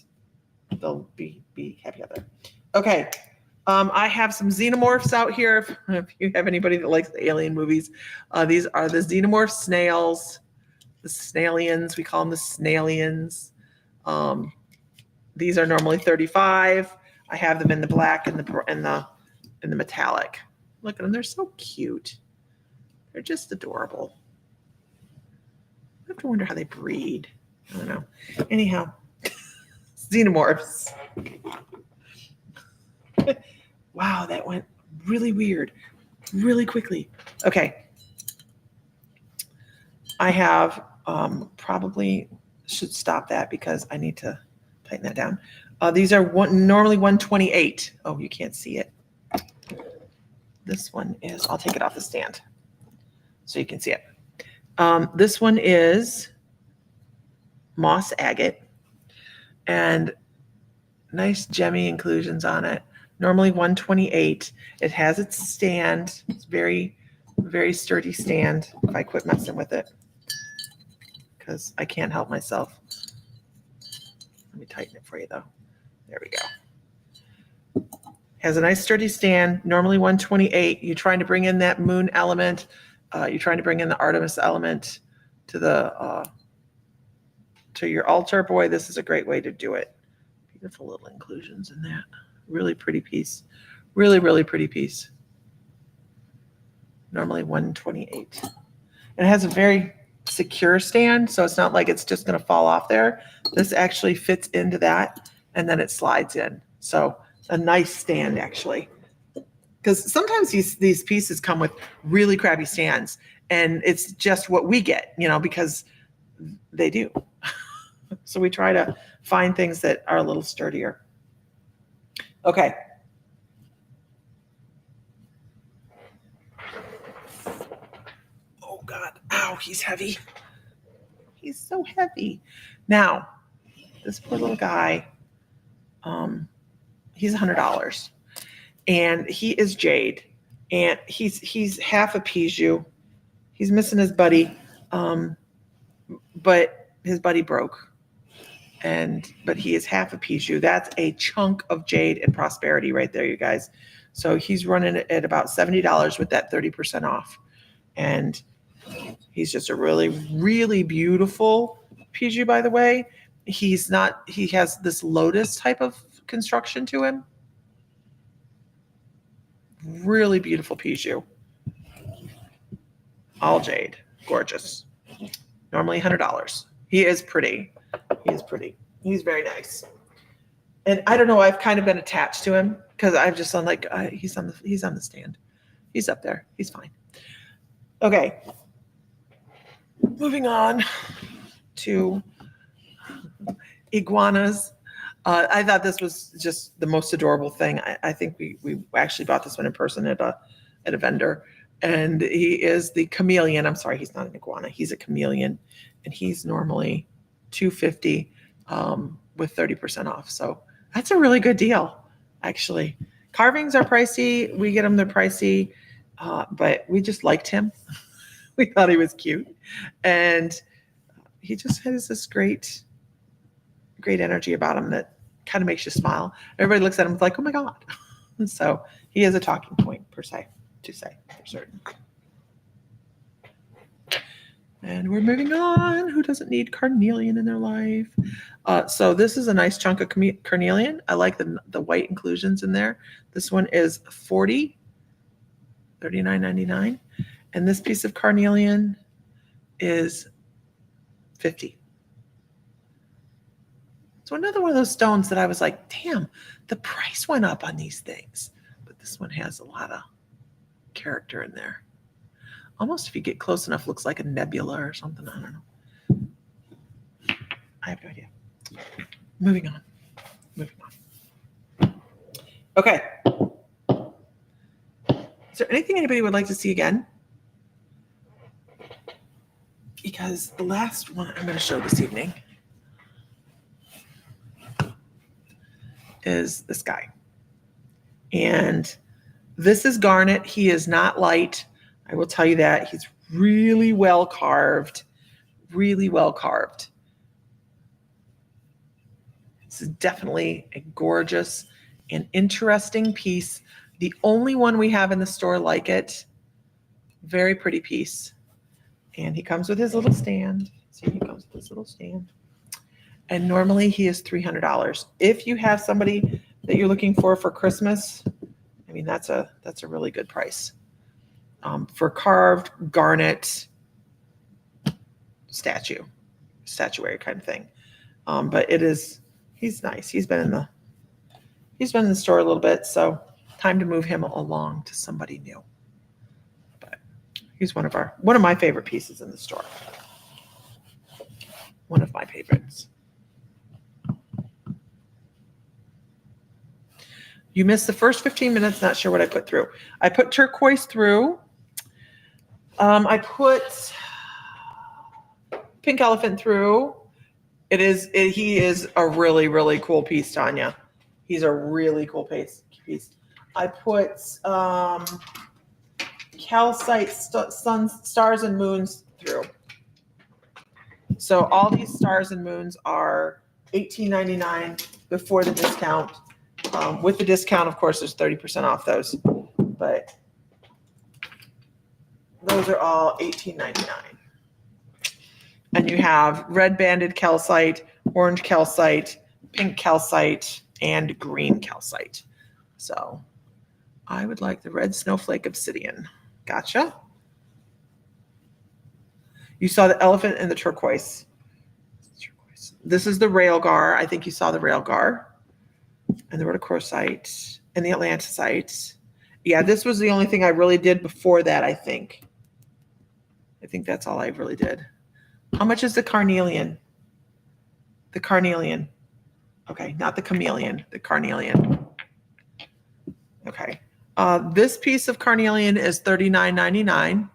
they'll be happy out there. Okay. I have some xenomorphs out here. If you have anybody that likes the alien movies, these are the xenomorph snails, the snailians. We call them the snailians. These are normally $35. I have them in the black and the metallic. Look at them; they're so cute. They're just adorable. I have to wonder how they breed. I don't know. Anyhow, xenomorphs. Wow, that went really weird, really quickly. Okay. I have probably should stop that because I need to tighten that down. These are normally $128. Oh, you can't see it. This one is, I'll take it off the stand so you can see it. This one is moss agate and nice gemmy inclusions on it. Normally $128. It has its stand. It's very, very sturdy stand if I quit messing with it because I can't help myself. Let me tighten it for you though. There we go. Has a nice sturdy stand, normally $128. You're trying to bring in that moon element. You're trying to bring in the Artemis element to the to your altar, boy, this is a great way to do it. Beautiful little inclusions in that. Really pretty piece. Really, really pretty piece. Normally 128. And it has a very secure stand, so it's not like it's just going to fall off there. This actually fits into that, and then it slides in. So a nice stand, actually. Because sometimes these pieces come with really crappy stands, and it's just what we get, you know, because they do. So we try to find things that are a little sturdier. Okay. Oh God, ow, he's heavy. He's so heavy. Now, this poor little guy, he's $100, and he is jade, and he's half a Piju. He's missing his buddy, but his buddy broke. But he is half a Piju. That's a chunk of jade and prosperity right there, you guys. So he's running at about $70 with that 30% off. And he's just a really, really beautiful Piju, by the way. He has this lotus type of construction to him. Really beautiful Piju. All jade. Gorgeous. Normally $100. He is pretty. He is pretty. He's very nice. And I don't know, I've kind of been attached to him because I've just done like, he's on the stand. He's up there. He's fine. Okay. Moving on to iguanas. I thought this was just the most adorable thing. I think we actually bought this one in person at a vendor. And he is the chameleon. I'm sorry, he's not an iguana. He's a chameleon. And he's normally $250 with 30% off. So that's a really good deal, actually. Carvings are pricey. We get them, they're pricey, but we just liked him. We thought he was cute. And he just has this great energy about him that kind of makes you smile. Everybody looks at him like, oh my God. So he is a talking point for certain. And we're moving on. Who doesn't need carnelian in their life? So this is a nice chunk of carnelian. I like the white inclusions in there. This one is $40, $39.99. And this piece of carnelian is $50. So another one of those stones that I was like, damn, the price went up on these things. But this one has a lot of character in there. Almost, if you get close enough, looks like a nebula or something. I don't know. I have no idea. Moving on. Okay. Is there anything anybody would like to see again? Because the last one I'm going to show this evening is this guy. And this is garnet. He is not light. I will tell you that. He's really well carved. Really well carved. This is definitely a gorgeous and interesting piece. The only one we have in the store like it. Very pretty piece. And he comes with his little stand. See, he comes with his little stand. And normally he is $300. If you have somebody that you're looking for Christmas, I mean, that's a really good price. For carved garnet statuary kind of thing. But he's nice. He's been in the store a little bit, so time to move him along to somebody new. But he's one of my favorite pieces in the store. One of my favorites. You missed the first 15 minutes, not sure what I put through. I put turquoise through. I put pink elephant through. He is a really, really cool piece, Tanya. He's a really cool piece. I put calcite stars and moons through. So all these stars and moons are $18.99 before the discount. With the discount, of course, there's 30% off those. But those are all $18.99. And you have red banded calcite, orange calcite, pink calcite, and green calcite. So I would like the red snowflake obsidian. Gotcha. You saw the elephant and the turquoise. This is the railgar. I think you saw the railgar and the rhodochrosite and the atlantisite. Yeah, this was the only thing I really did before that, I think. I think that's all I really did. How much is the carnelian? The carnelian. Okay, not the chameleon, the carnelian. Okay. This piece of carnelian is $39.99.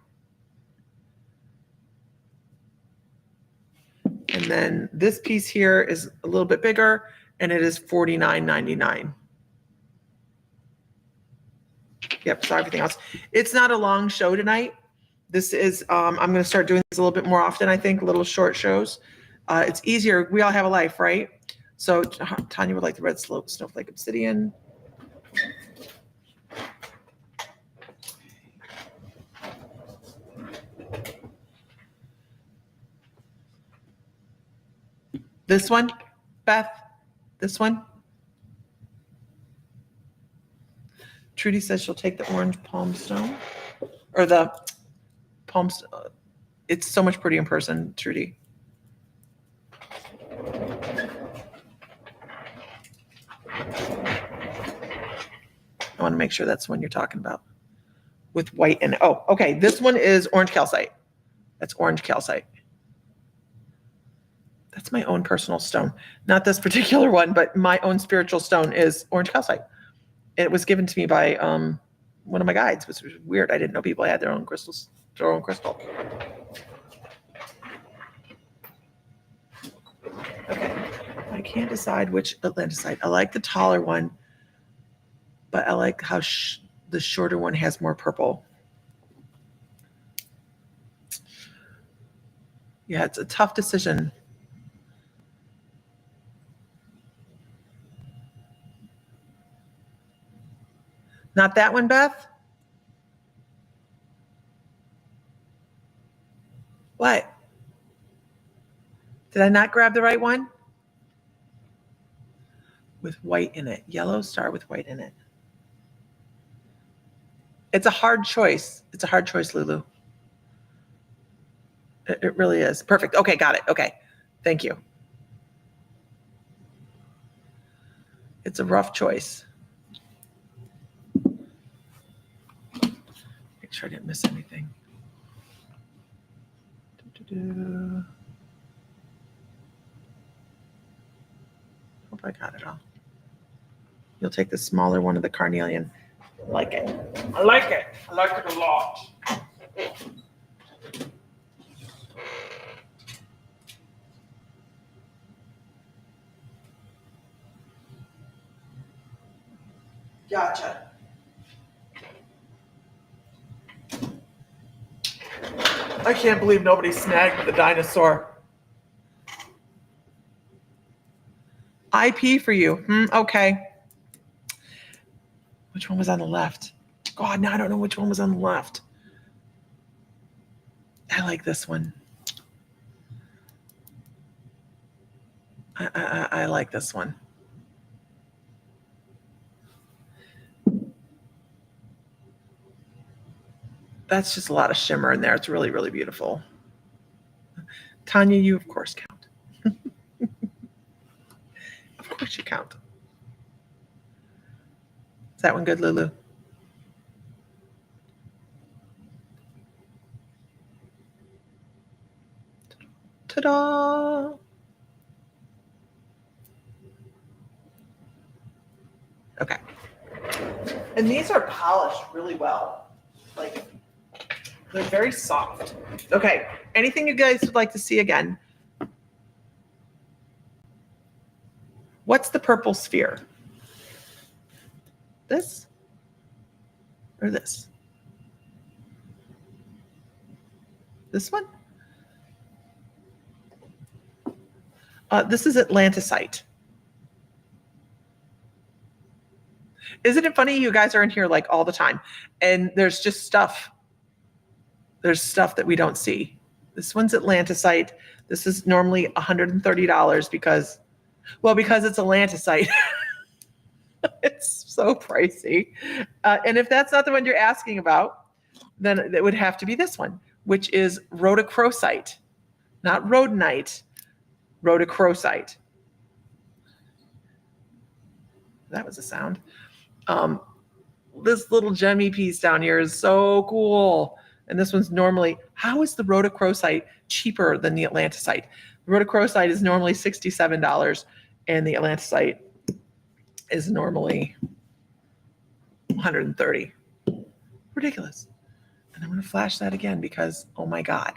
And then this piece here is a little bit bigger, and it is $49.99. Yep, sorry, everything else. It's not a long show tonight. This is, I'm going to start doing this a little bit more often, I think, little short shows. It's easier. We all have a life, right? So Tanya would like the red snowflake obsidian. This one, Beth, this one. Trudy says she'll take the orange palm stone or the palm stone. It's so much prettier in person, Trudy. I want to make sure that's the one you're talking about with white in it. Oh, okay. This one is orange calcite. That's orange calcite. That's my own personal stone. Not this particular one, but my own spiritual stone is orange calcite. It was given to me by one of my guides, which was weird. I didn't know people had their own crystals, their own crystal. Okay, I can't decide which atlantisite. I like the taller one, but I like how the shorter one has more purple. Yeah, it's a tough decision. Not that one, Beth? What? Did I not grab the right one? With white in it. Yellow star with white in it. It's a hard choice. It's a hard choice, Lulu. It really is. Perfect. Okay, got it. Okay. Thank you. It's a rough choice. Make sure I didn't miss anything. Hope I got it all. You'll take the smaller one of the carnelian. I like it. I like it. I like it a lot. Gotcha. I can't believe nobody snagged the dinosaur. IP for you. Okay. Which one was on the left? God, now I don't know which one was on the left. I like this one. I like this one. That's just a lot of shimmer in there. It's really, really beautiful. Tanya, you of course count. Of course you count. Is that one good, Lulu? Ta-da! Okay. And these are polished really well. Like, they're very soft. Okay. Anything you guys would like to see again? What's the purple sphere? This or this? This one? This is Atlantisite. Isn't it funny? You guys are in here like all the time, and there's just stuff. There's stuff that we don't see. This one's Atlantisite. This is normally $130 because it's Atlanticite. It's so pricey. And if that's not the one you're asking about, then it would have to be this one, which is rhodochrosite, not rhodonite, rhodochrosite. That was a sound. This little gemmy piece down here is so cool. And this one's normally, how is the rhodochrosite cheaper than the Atlanticite? The rhodochrosite is normally $67 and the Atlanticite is normally $130. Ridiculous. And I'm going to flash that again because, oh my God,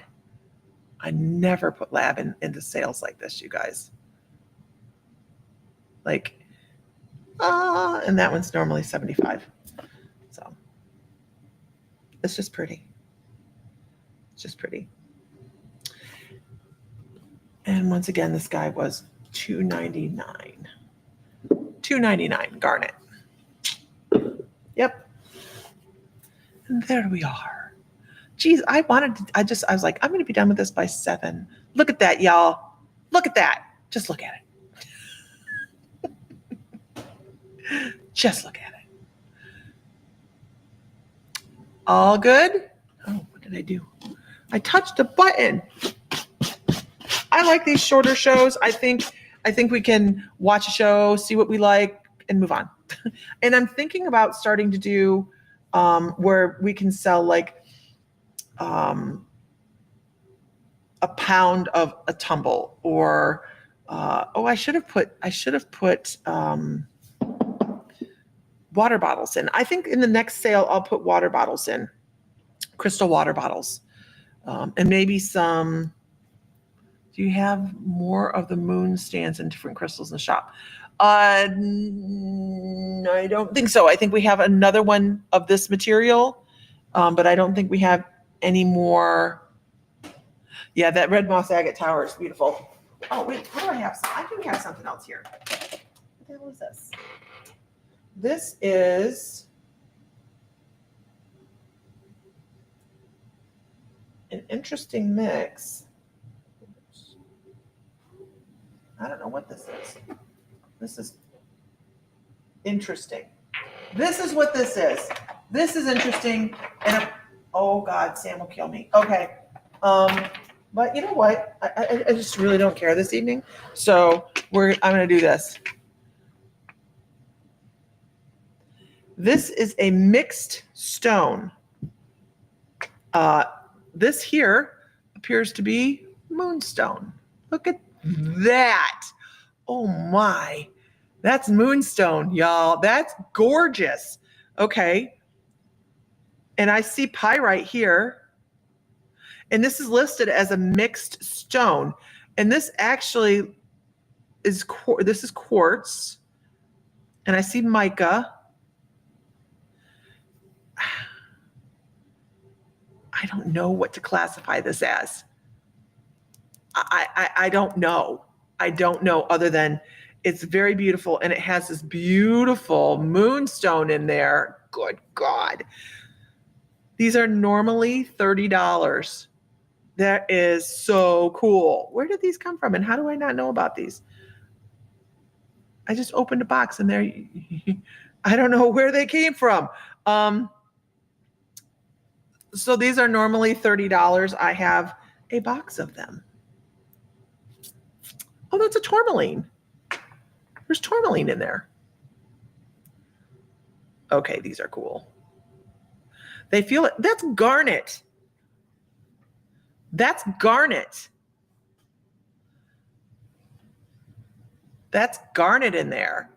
I never put lab into sales like this, you guys. Like, and that one's normally $75. So it's just pretty. It's just pretty. And once again, this guy was $299. $299 garnet. Yep. And there we are. Geez, I was like, I'm going to be done with this by 7. Look at that, y'all. Look at that. Just look at it. Just look at it. All good? Oh, what did I do? I touched a button. I like these shorter shows. I think we can watch a show, see what we like, and move on. And I'm thinking about starting to do where we can sell like a pound of a tumble, or I should have put water bottles in. I think in the next sale I'll put water bottles in, crystal water bottles, and maybe some. Do you have more of the moon stands and different crystals in the shop? No, I don't think so. I think we have another one of this material, but I don't think we have any more. Yeah, that red moss agate tower is beautiful. Oh, wait, what do I have? I think we have something else here. What the hell is this? This is an interesting mix. I don't know what this is. This is interesting. This is what this is. This is interesting. And oh God, Sam will kill me. Okay. But you know what? I just really don't care this evening. So I'm going to do this. This is a mixed stone. This here appears to be moonstone. Look at that. Oh my. That's moonstone, y'all. That's gorgeous. Okay. And I see pyrite here. And this is listed as a mixed stone. And this actually is quartz. And I see mica. I don't know what to classify this as. I don't know. I don't know, other than it's very beautiful and it has this beautiful moonstone in there. Good God. These are normally $30. That is so cool. Where did these come from and how do I not know about these? I just opened a box and there, I don't know where they came from. So these are normally $30. I have a box of them. Oh, that's a tourmaline. There's tourmaline in there. Okay, these are cool. They feel it. That's garnet. That's garnet. That's garnet in there.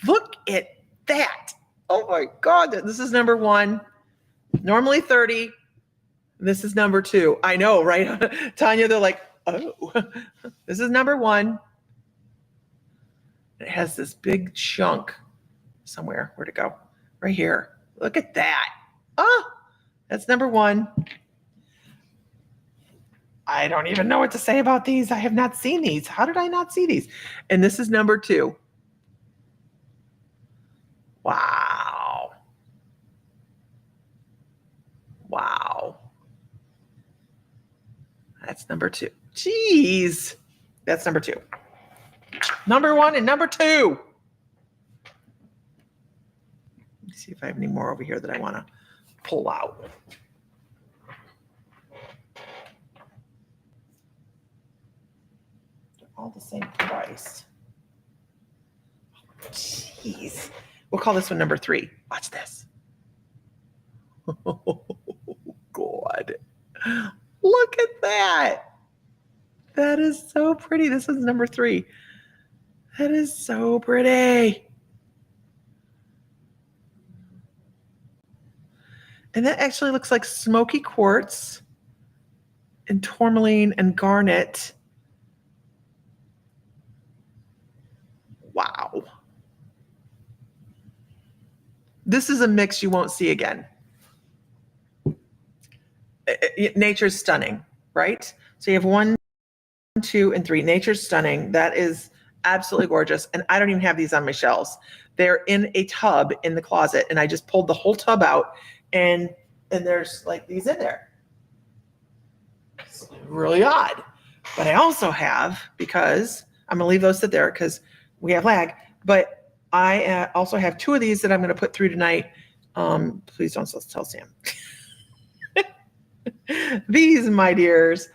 Look at that. Oh my God. This is number 1. Normally 30. This is number 2. I know, right? Tanya, they're like, oh, this is number 1. It has this big chunk somewhere. Where'd it go? Right here. Look at that. Oh, that's number 1. I don't even know what to say about these. I have not seen these. How did I not see these? And this is number 2. Wow. Wow. That's number 2. Jeez. That's number 2. Number 1 and number 2. Let me see if I have any more over here that I want to pull out. They're all the same price. Jeez. We'll call this one number 3. Watch this. Oh, God. Look at that. That is so pretty. This is number 3. That is so pretty. And that actually looks like smoky quartz and tourmaline and garnet. Wow. This is a mix you won't see again. Nature's stunning, right? So you have 1, 2, and 3. Nature's stunning. That is absolutely gorgeous. And I don't even have these on my shelves. They're in a tub in the closet, and I just pulled the whole tub out, and there's like these in there. It's really odd. But I also have, because I'm gonna leave those sit there because we have lag, but I also have 2 of these that I'm gonna put through tonight. Please don't tell Sam. These, my dears,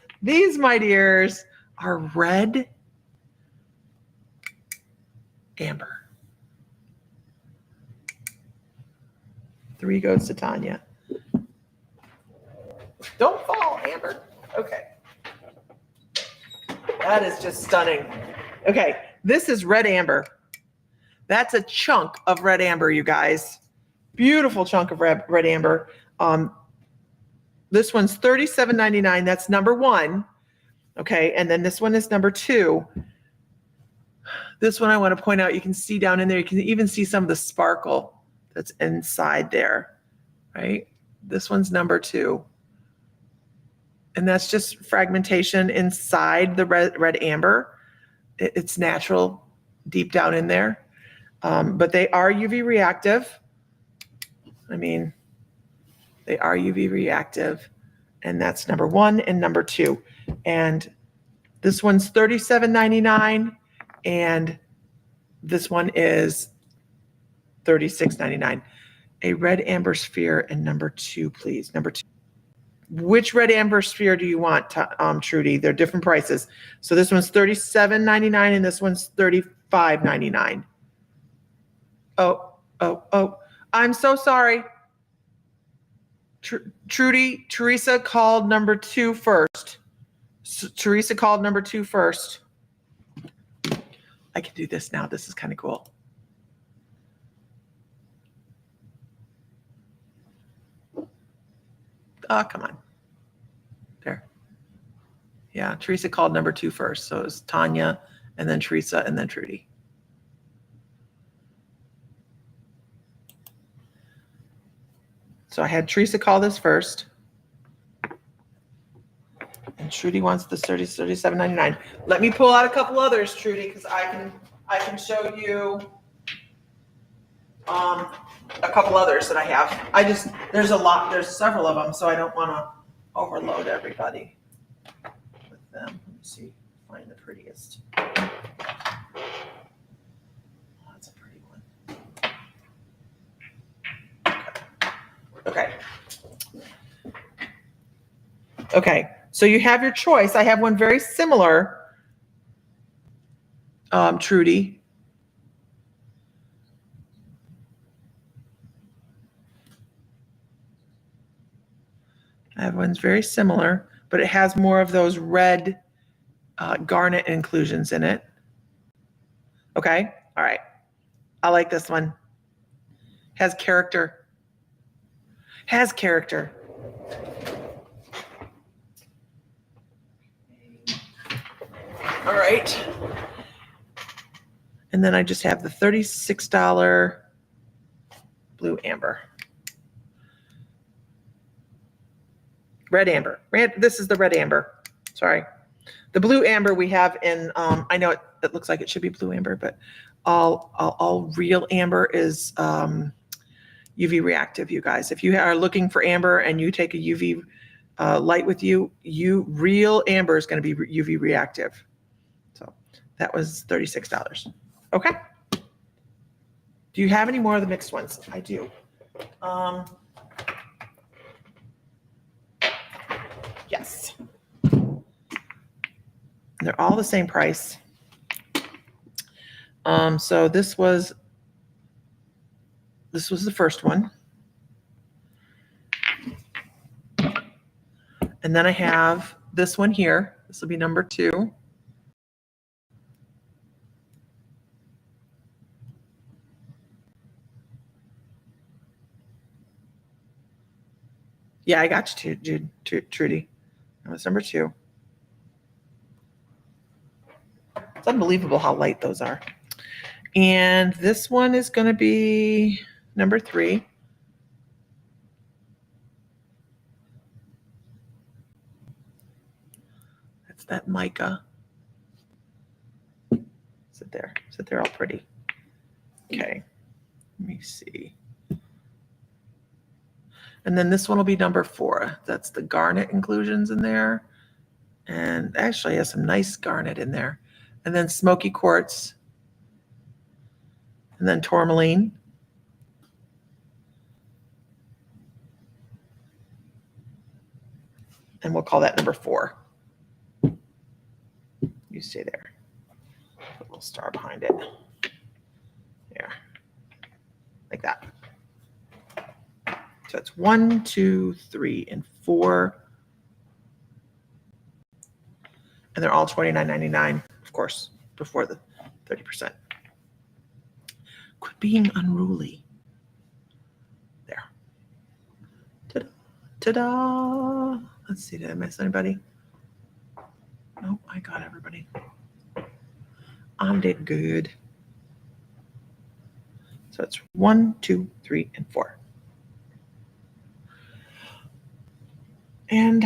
are red amber. 3 goes to Tanya. Don't fall, Amber. Okay. That is just stunning. Okay, this is red amber. That's a chunk of red amber, you guys. Beautiful chunk of red amber. This one's $37.99. That's number 1. Okay, and then this one is number 2. This one I want to point out, you can see down in there, you can even see some of the sparkle that's inside there, right? This one's number 2. And that's just fragmentation inside the red amber. It's natural deep down in there. But they are UV reactive. I mean, they are UV reactive. And that's number 1 and number 2. And this one's $37.99. And this one is $36.99. A red amber sphere and number 2, please. Number 2. Which red amber sphere do you want, Trudy? They're different prices. So this one's $37.99 and this one's $35.99. Oh. I'm so sorry. Trudy, Teresa called number 2 first. Teresa called number 2 first. I can do this now. This is kind of cool. Oh, come on. There. Yeah, Teresa called number 2 first. So it was Tanya, and then Teresa, and then Trudy. So I had Teresa call this first. And Trudy wants the $37.99. Let me pull out a couple others, Trudy, because I can show you a couple others that I have. There's a lot, there's several of them, so I don't want to overload everybody with them. Let me see, find the prettiest. Oh, that's a pretty one. Okay, so you have your choice. I have one very similar, Trudy. I have one's very similar, but it has more of those red garnet inclusions in it. Okay, all right. I like this one. Has character. Has character. All right. And then I just have the $36 blue amber. Red amber. This is the red amber. Sorry. The blue amber we have in, I know it looks like it should be blue amber, but all real amber is UV reactive, you guys. If you are looking for amber and you take a UV light with you, real amber is going to be UV reactive. So that was $36. Okay. Do you have any more of the mixed ones? I do. Yes. They're all the same price. So this was the first one. And then I have this one here. This will be number 2. Yeah, I got you, Trudy. That was number 2. It's unbelievable how light those are. And this one is going to be number 3. That's that mica. Sit there all pretty. Okay, let me see. And then this one will be number 4. That's the garnet inclusions in there. And actually has some nice garnet in there. And then smoky quartz. And then tourmaline. And we'll call that number 4. You stay there. Put a little star behind it. There. Like that. So it's 1, 2, 3, and 4. And they're all $29.99, of course, before the 30%. Quit being unruly. There. Ta-da. Ta-da. Let's see, did I miss anybody? Nope, I got everybody. I did good. So it's 1, 2, 3, and 4. And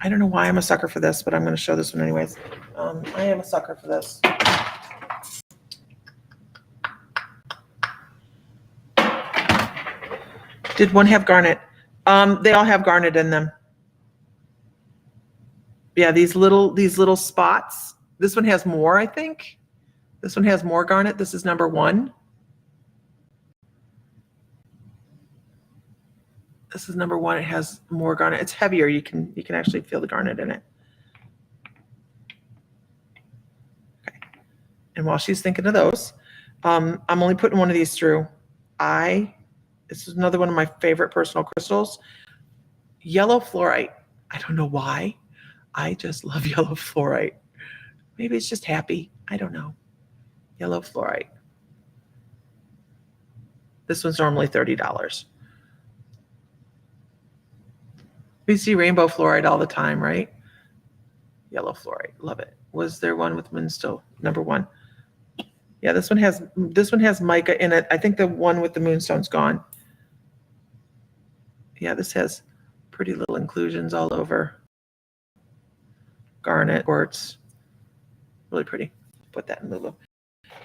I don't know why I'm a sucker for this, but I'm going to show this one anyways. I am a sucker for this. Did one have garnet? They all have garnet in them. Yeah, these little spots. This one has more, I think. This one has more garnet. This is number 1. This is number 1. It has more garnet. It's heavier. You can actually feel the garnet in it. Okay. And while she's thinking of those, I'm only putting one of these through. This is another one of my favorite personal crystals. Yellow fluorite. I don't know why. I just love yellow fluorite. Maybe it's just happy. I don't know. Yellow fluorite. This one's normally $30. We see rainbow fluorite all the time, right? Yellow fluorite. Love it. Was there one with moonstone? Number 1. Yeah, this one has mica in it. I think the one with the moonstone's gone. Yeah, this has pretty little inclusions all over. Garnet, quartz. Really pretty. Put that in Lulu.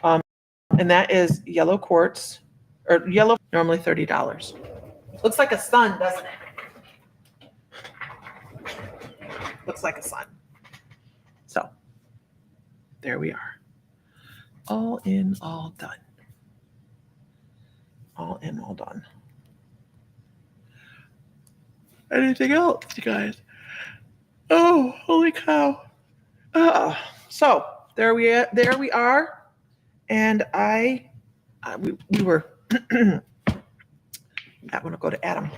And that is yellow quartz, or yellow, normally $30. Looks like a sun, doesn't it? Looks like a sun. So there we are. All in, all done. All in, all done. Anything else, you guys? Oh, holy cow. So there we are. And we were, that one will go to Adam.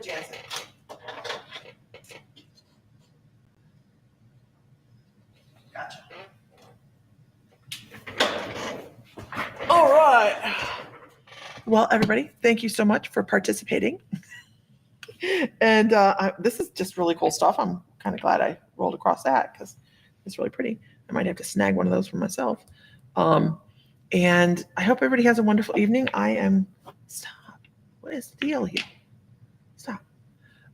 Jansen. Gotcha. All right. Well, everybody, thank you so much for participating. And this is just really cool stuff. I'm kind of glad I rolled across that because it's really pretty. I might have to snag one of those for myself. And I hope everybody has a wonderful evening. Stop. What is the deal here? Stop.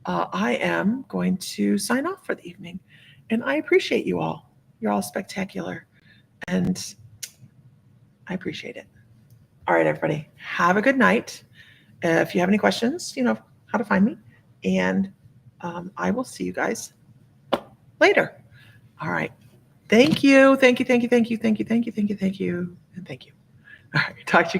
I am going to sign off for the evening. And I appreciate you all. You're all spectacular. And I appreciate it. All right, everybody. Have a good night. If you have any questions, you know how to find me. And I will see you guys later. All right. Thank you. Thank you. Thank you. Thank you. Thank you. Thank you. Thank you. Thank you. Thank you. All right. Talk to you.